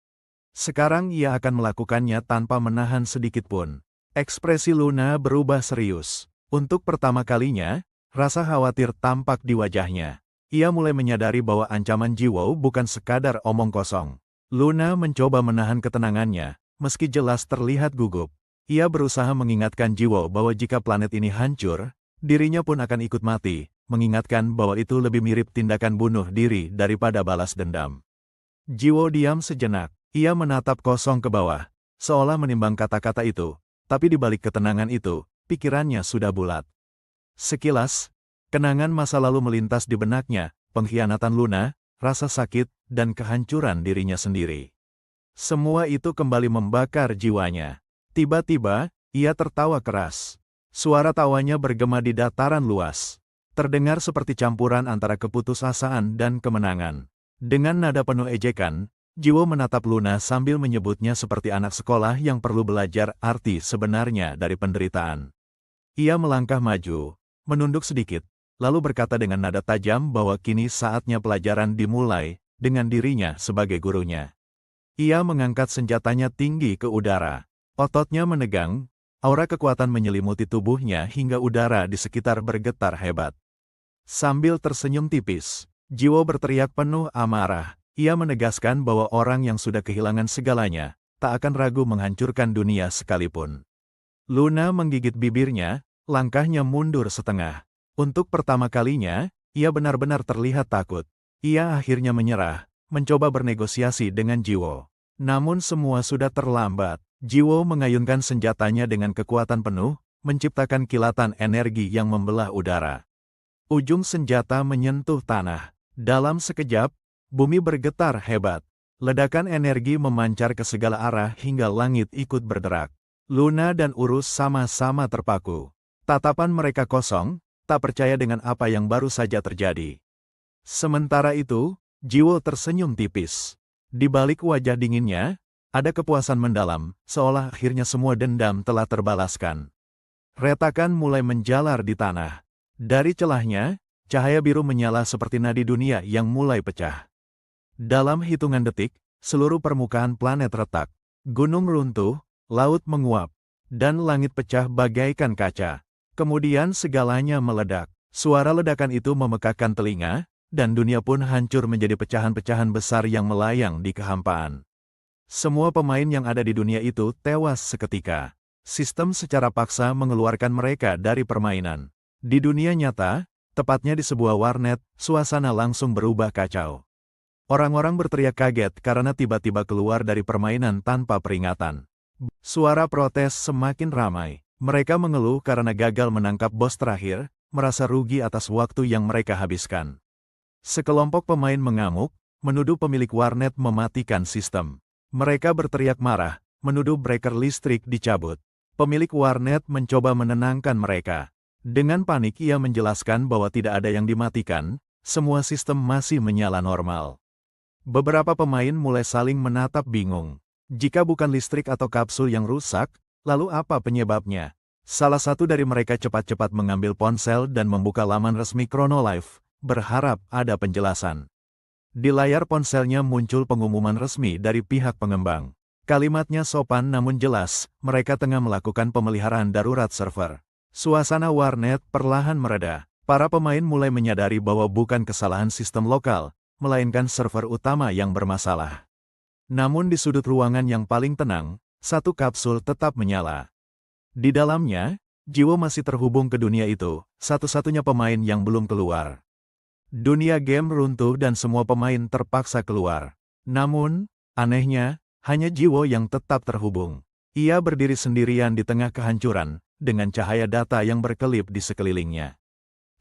Sekarang ia akan melakukannya tanpa menahan sedikit pun. Ekspresi Luna berubah serius. Untuk pertama kalinya, rasa khawatir tampak di wajahnya. Ia mulai menyadari bahwa ancaman Jiwo bukan sekadar omong kosong. Luna mencoba menahan ketenangannya, meski jelas terlihat gugup. Ia berusaha mengingatkan Jiwo bahwa jika planet ini hancur, dirinya pun akan ikut mati, mengingatkan bahwa itu lebih mirip tindakan bunuh diri daripada balas dendam. Jiwo diam sejenak. Ia menatap kosong ke bawah, seolah menimbang kata-kata itu, tapi di balik ketenangan itu, pikirannya sudah bulat. Sekilas, kenangan masa lalu melintas di benaknya, pengkhianatan Luna, rasa sakit, dan kehancuran dirinya sendiri. Semua itu kembali membakar jiwanya. Tiba-tiba, ia tertawa keras. Suara tawanya bergema di dataran luas. Terdengar seperti campuran antara keputusasaan dan kemenangan. Dengan nada penuh ejekan, Jiwo menatap Luna sambil menyebutnya seperti anak sekolah yang perlu belajar arti sebenarnya dari penderitaan. Ia melangkah maju, menunduk sedikit, lalu berkata dengan nada tajam bahwa kini saatnya pelajaran dimulai, dengan dirinya sebagai gurunya. Ia mengangkat senjatanya tinggi ke udara. Ototnya menegang, aura kekuatan menyelimuti tubuhnya hingga udara di sekitar bergetar hebat. Sambil tersenyum tipis, Jiwo berteriak penuh amarah. Ia menegaskan bahwa orang yang sudah kehilangan segalanya, tak akan ragu menghancurkan dunia sekalipun. Luna menggigit bibirnya, langkahnya mundur setengah. Untuk pertama kalinya, ia benar-benar terlihat takut. Ia akhirnya menyerah, mencoba bernegosiasi dengan Jiwo. Namun semua sudah terlambat. Jiwo mengayunkan senjatanya dengan kekuatan penuh, menciptakan kilatan energi yang membelah udara. Ujung senjata menyentuh tanah. Dalam sekejap, bumi bergetar hebat. Ledakan energi memancar ke segala arah hingga langit ikut berderak. Luna dan Urus sama-sama terpaku. Tatapan mereka kosong, tak percaya dengan apa yang baru saja terjadi. Sementara itu, Jiwo tersenyum tipis. Di balik wajah dinginnya, ada kepuasan mendalam, seolah akhirnya semua dendam telah terbalaskan. Retakan mulai menjalar di tanah. Dari celahnya, cahaya biru menyala seperti nadi dunia yang mulai pecah. Dalam hitungan detik, seluruh permukaan planet retak. Gunung runtuh, laut menguap, dan langit pecah bagaikan kaca. Kemudian segalanya meledak. Suara ledakan itu memekakkan telinga, dan dunia pun hancur menjadi pecahan-pecahan besar yang melayang di kehampaan. Semua pemain yang ada di dunia itu tewas seketika. Sistem secara paksa mengeluarkan mereka dari permainan. Di dunia nyata, tepatnya di sebuah warnet, suasana langsung berubah kacau. Orang-orang berteriak kaget karena tiba-tiba keluar dari permainan tanpa peringatan. Suara protes semakin ramai. Mereka mengeluh karena gagal menangkap bos terakhir, merasa rugi atas waktu yang mereka habiskan. Sekelompok pemain mengamuk, menuduh pemilik warnet mematikan sistem. Mereka berteriak marah, menuduh breaker listrik dicabut. Pemilik warnet mencoba menenangkan mereka. Dengan panik ia menjelaskan bahwa tidak ada yang dimatikan, semua sistem masih menyala normal. Beberapa pemain mulai saling menatap bingung. Jika bukan listrik atau kapsul yang rusak, lalu apa penyebabnya? Salah satu dari mereka cepat-cepat mengambil ponsel dan membuka laman resmi Chronolife, berharap ada penjelasan. Di layar ponselnya muncul pengumuman resmi dari pihak pengembang. Kalimatnya sopan namun jelas, mereka tengah melakukan pemeliharaan darurat server. Suasana warnet perlahan mereda. Para pemain mulai menyadari bahwa bukan kesalahan sistem lokal, melainkan server utama yang bermasalah. Namun di sudut ruangan yang paling tenang, satu kapsul tetap menyala. Di dalamnya, Jiwo masih terhubung ke dunia itu, satu-satunya pemain yang belum keluar. Dunia game runtuh dan semua pemain terpaksa keluar. Namun, anehnya, hanya Jiwo yang tetap terhubung. Ia berdiri sendirian di tengah kehancuran, dengan cahaya data yang berkelip di sekelilingnya.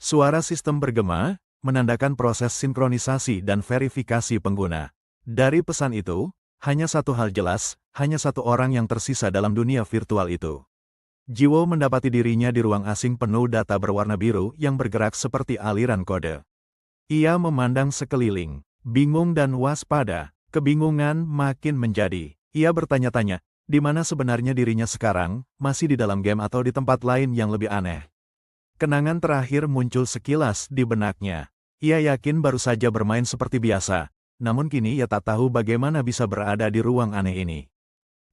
Suara sistem bergema, menandakan proses sinkronisasi dan verifikasi pengguna. Dari pesan itu, hanya satu hal jelas, hanya satu orang yang tersisa dalam dunia virtual itu. Jiwo mendapati dirinya di ruang asing penuh data berwarna biru yang bergerak seperti aliran kode. Ia memandang sekeliling, bingung dan waspada. Kebingungan makin menjadi. Ia bertanya-tanya, di mana sebenarnya dirinya sekarang, masih di dalam game atau di tempat lain yang lebih aneh. Kenangan terakhir muncul sekilas di benaknya. Ia yakin baru saja bermain seperti biasa, namun kini ia tak tahu bagaimana bisa berada di ruang aneh ini.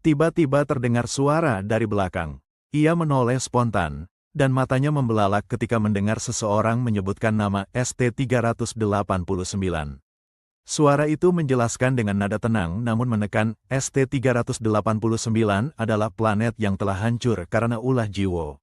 Tiba-tiba terdengar suara dari belakang. Ia menoleh spontan, dan matanya membelalak ketika mendengar seseorang menyebutkan nama ST-389. Suara itu menjelaskan dengan nada tenang namun menekan, ST-389 adalah planet yang telah hancur karena ulah Jiwo.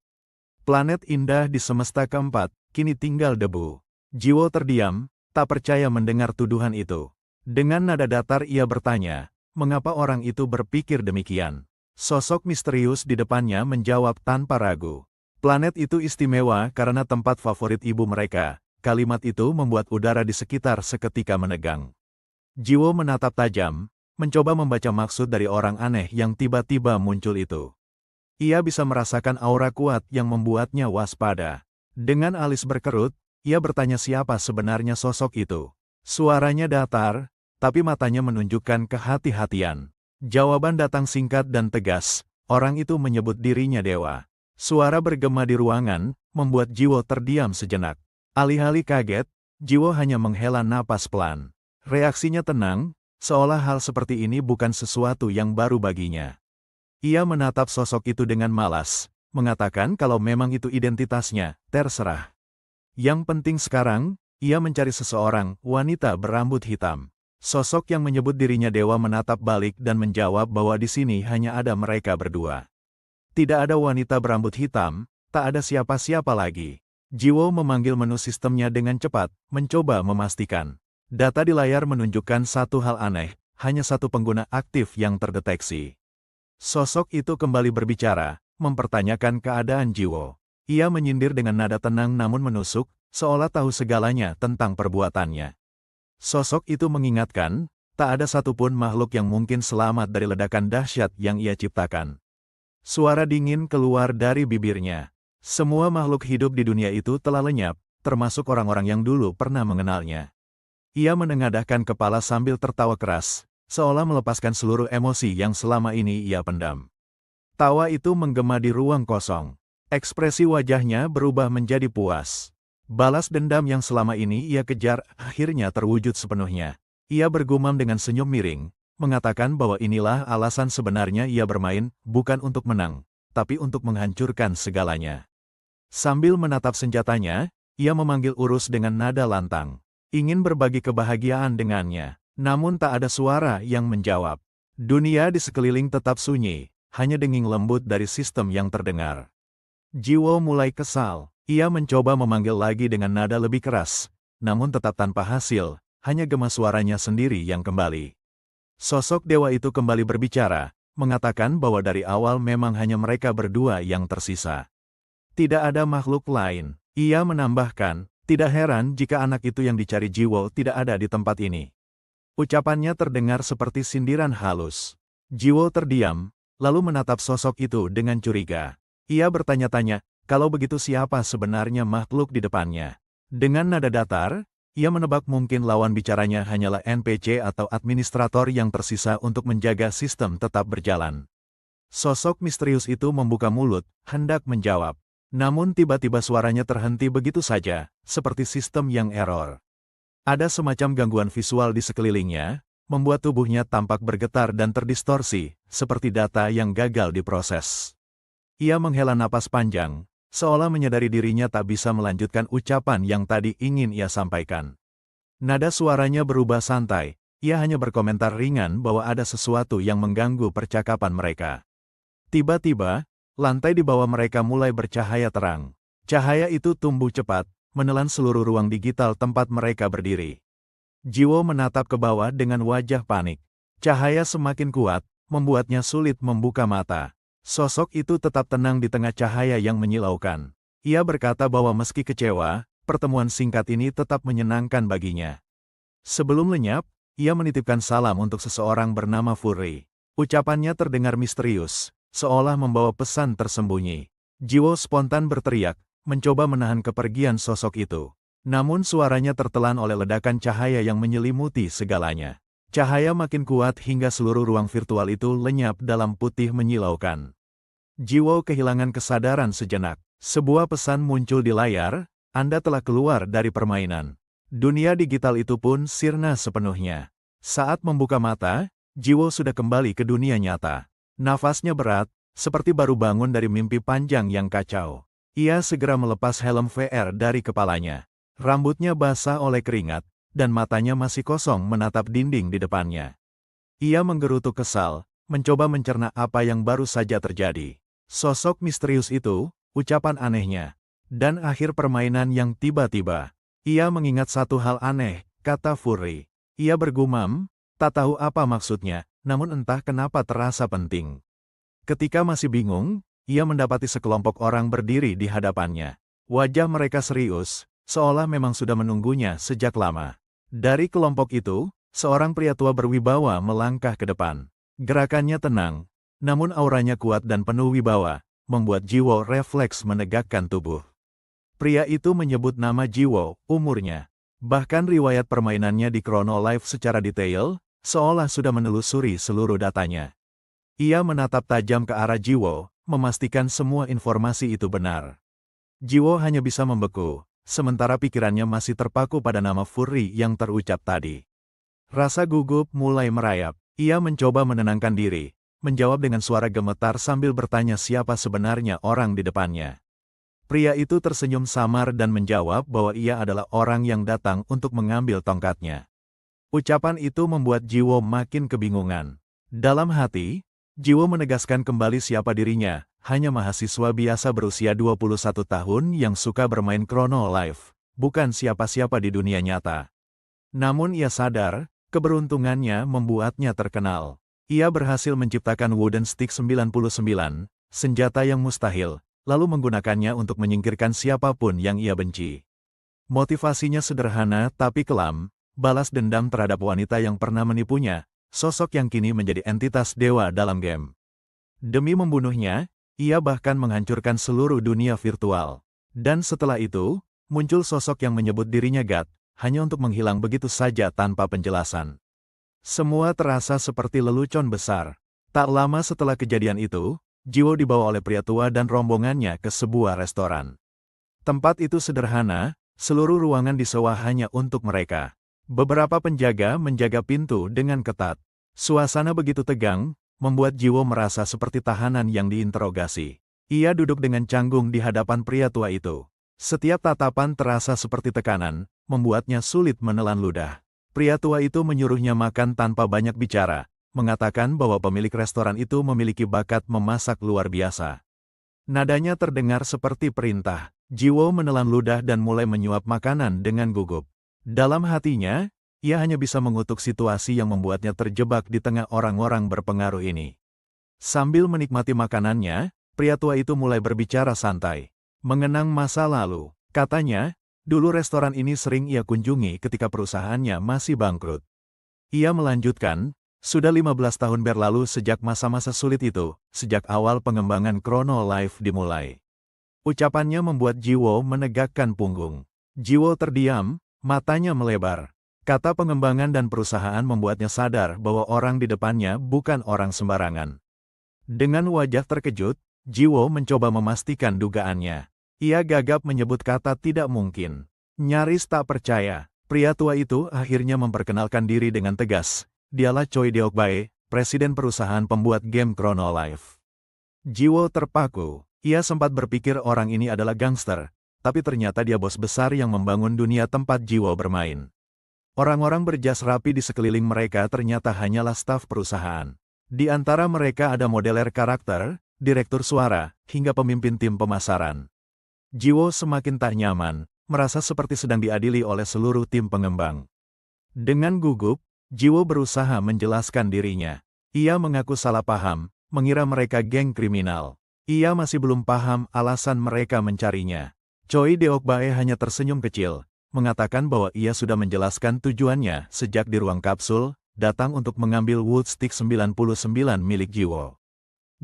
Planet indah di semesta keempat, kini tinggal debu. Jiwo terdiam, tak percaya mendengar tuduhan itu. Dengan nada datar ia bertanya, mengapa orang itu berpikir demikian? Sosok misterius di depannya menjawab tanpa ragu. Planet itu istimewa karena tempat favorit ibu mereka. Kalimat itu membuat udara di sekitar seketika menegang. Jiwo menatap tajam, mencoba membaca maksud dari orang aneh yang tiba-tiba muncul itu. Ia bisa merasakan aura kuat yang membuatnya waspada. Dengan alis berkerut, ia bertanya siapa sebenarnya sosok itu. Suaranya datar, tapi matanya menunjukkan kehati-hatian. Jawaban datang singkat dan tegas, orang itu menyebut dirinya dewa. Suara bergema di ruangan, membuat Jiwo terdiam sejenak. Alih-alih kaget, Jiwo hanya menghela napas pelan. Reaksinya tenang, seolah hal seperti ini bukan sesuatu yang baru baginya. Ia menatap sosok itu dengan malas, mengatakan kalau memang itu identitasnya, terserah. Yang penting sekarang, ia mencari seseorang, wanita berambut hitam. Sosok yang menyebut dirinya dewa menatap balik dan menjawab bahwa di sini hanya ada mereka berdua. Tidak ada wanita berambut hitam, tak ada siapa-siapa lagi. Jiwo memanggil menu sistemnya dengan cepat, mencoba memastikan. Data di layar menunjukkan satu hal aneh, hanya satu pengguna aktif yang terdeteksi. Sosok itu kembali berbicara, mempertanyakan keadaan Jiwo. Ia menyindir dengan nada tenang namun menusuk, seolah tahu segalanya tentang perbuatannya. Sosok itu mengingatkan, tak ada satupun makhluk yang mungkin selamat dari ledakan dahsyat yang ia ciptakan. Suara dingin keluar dari bibirnya. Semua makhluk hidup di dunia itu telah lenyap, termasuk orang-orang yang dulu pernah mengenalnya. Ia menengadahkan kepala sambil tertawa keras, seolah melepaskan seluruh emosi yang selama ini ia pendam. Tawa itu menggema di ruang kosong. Ekspresi wajahnya berubah menjadi puas. Balas dendam yang selama ini ia kejar akhirnya terwujud sepenuhnya. Ia bergumam dengan senyum miring, mengatakan bahwa inilah alasan sebenarnya ia bermain, bukan untuk menang, tapi untuk menghancurkan segalanya. Sambil menatap senjatanya, ia memanggil Urus dengan nada lantang. Ingin berbagi kebahagiaan dengannya. Namun tak ada suara yang menjawab. Dunia di sekeliling tetap sunyi, hanya denging lembut dari sistem yang terdengar. Jiwo mulai kesal. Ia mencoba memanggil lagi dengan nada lebih keras, namun tetap tanpa hasil, hanya gema suaranya sendiri yang kembali. Sosok dewa itu kembali berbicara, mengatakan bahwa dari awal memang hanya mereka berdua yang tersisa. Tidak ada makhluk lain. Ia menambahkan, tidak heran jika anak itu yang dicari Jiwo tidak ada di tempat ini. Ucapannya terdengar seperti sindiran halus. Jiwo terdiam, lalu menatap sosok itu dengan curiga. Ia bertanya-tanya, kalau begitu siapa sebenarnya makhluk di depannya? Dengan nada datar, ia menebak mungkin lawan bicaranya hanyalah NPC atau administrator yang tersisa untuk menjaga sistem tetap berjalan. Sosok misterius itu membuka mulut, hendak menjawab. Namun tiba-tiba suaranya terhenti begitu saja, seperti sistem yang error. Ada semacam gangguan visual di sekelilingnya, membuat tubuhnya tampak bergetar dan terdistorsi, seperti data yang gagal diproses. Ia menghela napas panjang, seolah menyadari dirinya tak bisa melanjutkan ucapan yang tadi ingin ia sampaikan. Nada suaranya berubah santai, ia hanya berkomentar ringan bahwa ada sesuatu yang mengganggu percakapan mereka. Tiba-tiba, lantai di bawah mereka mulai bercahaya terang. Cahaya itu tumbuh cepat, menelan seluruh ruang digital tempat mereka berdiri. Jiwo menatap ke bawah dengan wajah panik. Cahaya semakin kuat, membuatnya sulit membuka mata. Sosok itu tetap tenang di tengah cahaya yang menyilaukan. Ia berkata bahwa meski kecewa, pertemuan singkat ini tetap menyenangkan baginya. Sebelum lenyap, ia menitipkan salam untuk seseorang bernama Fury. Ucapannya terdengar misterius, seolah membawa pesan tersembunyi. Jiwo spontan berteriak, mencoba menahan kepergian sosok itu. Namun suaranya tertelan oleh ledakan cahaya yang menyelimuti segalanya. Cahaya makin kuat hingga seluruh ruang virtual itu lenyap dalam putih menyilaukan. Jiwo kehilangan kesadaran sejenak. Sebuah pesan muncul di layar, Anda telah keluar dari permainan. Dunia digital itu pun sirna sepenuhnya. Saat membuka mata, Jiwo sudah kembali ke dunia nyata. Nafasnya berat, seperti baru bangun dari mimpi panjang yang kacau. Ia segera melepas helm VR dari kepalanya. Rambutnya basah oleh keringat, dan matanya masih kosong menatap dinding di depannya. Ia menggerutu kesal, mencoba mencerna apa yang baru saja terjadi. Sosok misterius itu, ucapan anehnya, dan akhir permainan yang tiba-tiba. Ia mengingat satu hal aneh, kata Fury. Ia bergumam, tak tahu apa maksudnya, namun entah kenapa terasa penting. Ketika masih bingung, ia mendapati sekelompok orang berdiri di hadapannya. Wajah mereka serius, seolah memang sudah menunggunya sejak lama. Dari kelompok itu, seorang pria tua berwibawa melangkah ke depan. Gerakannya tenang, namun auranya kuat dan penuh wibawa, membuat Jiwo refleks menegakkan tubuh. Pria itu menyebut nama Jiwo, umurnya, bahkan riwayat permainannya di Chrono Life secara detail, seolah sudah menelusuri seluruh datanya. Ia menatap tajam ke arah Jiwo, memastikan semua informasi itu benar. Jiwo hanya bisa membeku, sementara pikirannya masih terpaku pada nama Fury yang terucap tadi. Rasa gugup mulai merayap. Ia mencoba menenangkan diri, menjawab dengan suara gemetar sambil bertanya siapa sebenarnya orang di depannya. Pria itu tersenyum samar dan menjawab bahwa ia adalah orang yang datang untuk mengambil tongkatnya. Ucapan itu membuat Jiwo makin kebingungan. Dalam hati, Jiwo menegaskan kembali siapa dirinya, hanya mahasiswa biasa berusia 21 tahun yang suka bermain Chrono Life, bukan siapa-siapa di dunia nyata. Namun ia sadar, keberuntungannya membuatnya terkenal. Ia berhasil menciptakan Wooden Stick 99, senjata yang mustahil, lalu menggunakannya untuk menyingkirkan siapapun yang ia benci. Motivasinya sederhana tapi kelam, balas dendam terhadap wanita yang pernah menipunya, sosok yang kini menjadi entitas dewa dalam game. Demi membunuhnya, ia bahkan menghancurkan seluruh dunia virtual. Dan setelah itu, muncul sosok yang menyebut dirinya God, hanya untuk menghilang begitu saja tanpa penjelasan. Semua terasa seperti lelucon besar. Tak lama setelah kejadian itu, Jiwo dibawa oleh pria tua dan rombongannya ke sebuah restoran. Tempat itu sederhana, seluruh ruangan disewa hanya untuk mereka. Beberapa penjaga menjaga pintu dengan ketat. Suasana begitu tegang, membuat Jiwo merasa seperti tahanan yang diinterogasi. Ia duduk dengan canggung di hadapan pria tua itu. Setiap tatapan terasa seperti tekanan, membuatnya sulit menelan ludah. Pria tua itu menyuruhnya makan tanpa banyak bicara, mengatakan bahwa pemilik restoran itu memiliki bakat memasak luar biasa. Nadanya terdengar seperti perintah. Jiwo menelan ludah dan mulai menyuap makanan dengan gugup. Dalam hatinya, ia hanya bisa mengutuk situasi yang membuatnya terjebak di tengah orang-orang berpengaruh ini. Sambil menikmati makanannya, pria tua itu mulai berbicara santai. Mengenang masa lalu, katanya, dulu restoran ini sering ia kunjungi ketika perusahaannya masih bangkrut. Ia melanjutkan, sudah 15 tahun berlalu sejak masa-masa sulit itu, sejak awal pengembangan Chrono Life dimulai. Ucapannya membuat Jiwo menegakkan punggung. Jiwo terdiam, matanya melebar. Kata pengembangan dan perusahaan membuatnya sadar bahwa orang di depannya bukan orang sembarangan. Dengan wajah terkejut, Jiwo mencoba memastikan dugaannya. Ia gagap menyebut kata tidak mungkin. Nyaris tak percaya, pria tua itu akhirnya memperkenalkan diri dengan tegas. Dialah Choi Deokbae, presiden perusahaan pembuat game Chrono Life. Jiwo terpaku. Ia sempat berpikir orang ini adalah gangster, tapi ternyata dia bos besar yang membangun dunia tempat Jiwo bermain. Orang-orang berjas rapi di sekeliling mereka ternyata hanyalah staf perusahaan. Di antara mereka ada modeler karakter, direktur suara, hingga pemimpin tim pemasaran. Jiwo semakin tak nyaman, merasa seperti sedang diadili oleh seluruh tim pengembang. Dengan gugup, Jiwo berusaha menjelaskan dirinya. Ia mengaku salah paham, mengira mereka geng kriminal. Ia masih belum paham alasan mereka mencarinya. Choi Deokbae hanya tersenyum kecil, mengatakan bahwa ia sudah menjelaskan tujuannya sejak di ruang kapsul, datang untuk mengambil Wood Stick 99 milik Jiwo.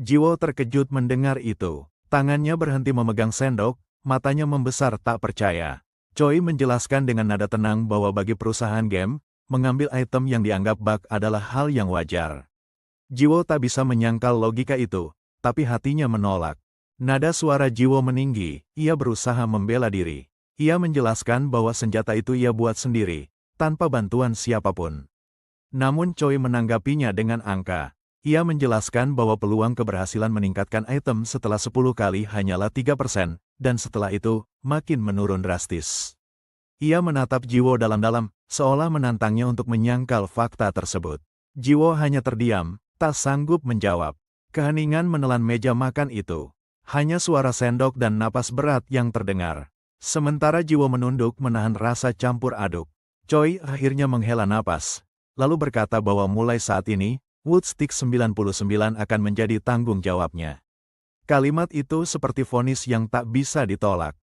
Jiwo terkejut mendengar itu. Tangannya berhenti memegang sendok, matanya membesar tak percaya. Choi menjelaskan dengan nada tenang bahwa bagi perusahaan game, mengambil item yang dianggap bug adalah hal yang wajar. Jiwo tak bisa menyangkal logika itu, tapi hatinya menolak. Nada suara Jiwo meninggi, ia berusaha membela diri. Ia menjelaskan bahwa senjata itu ia buat sendiri, tanpa bantuan siapapun. Namun Choi menanggapinya dengan angka. Ia menjelaskan bahwa peluang keberhasilan meningkatkan item setelah 10 kali hanyalah 3%, dan setelah itu, makin menurun drastis. Ia menatap Jiwo dalam-dalam, seolah menantangnya untuk menyangkal fakta tersebut. Jiwo hanya terdiam, tak sanggup menjawab. Keheningan menelan meja makan itu. Hanya suara sendok dan napas berat yang terdengar. Sementara Jiwo menunduk menahan rasa campur aduk. Choi akhirnya menghela napas, lalu berkata bahwa mulai saat ini, Woodstick 99 akan menjadi tanggung jawabnya. Kalimat itu seperti vonis yang tak bisa ditolak.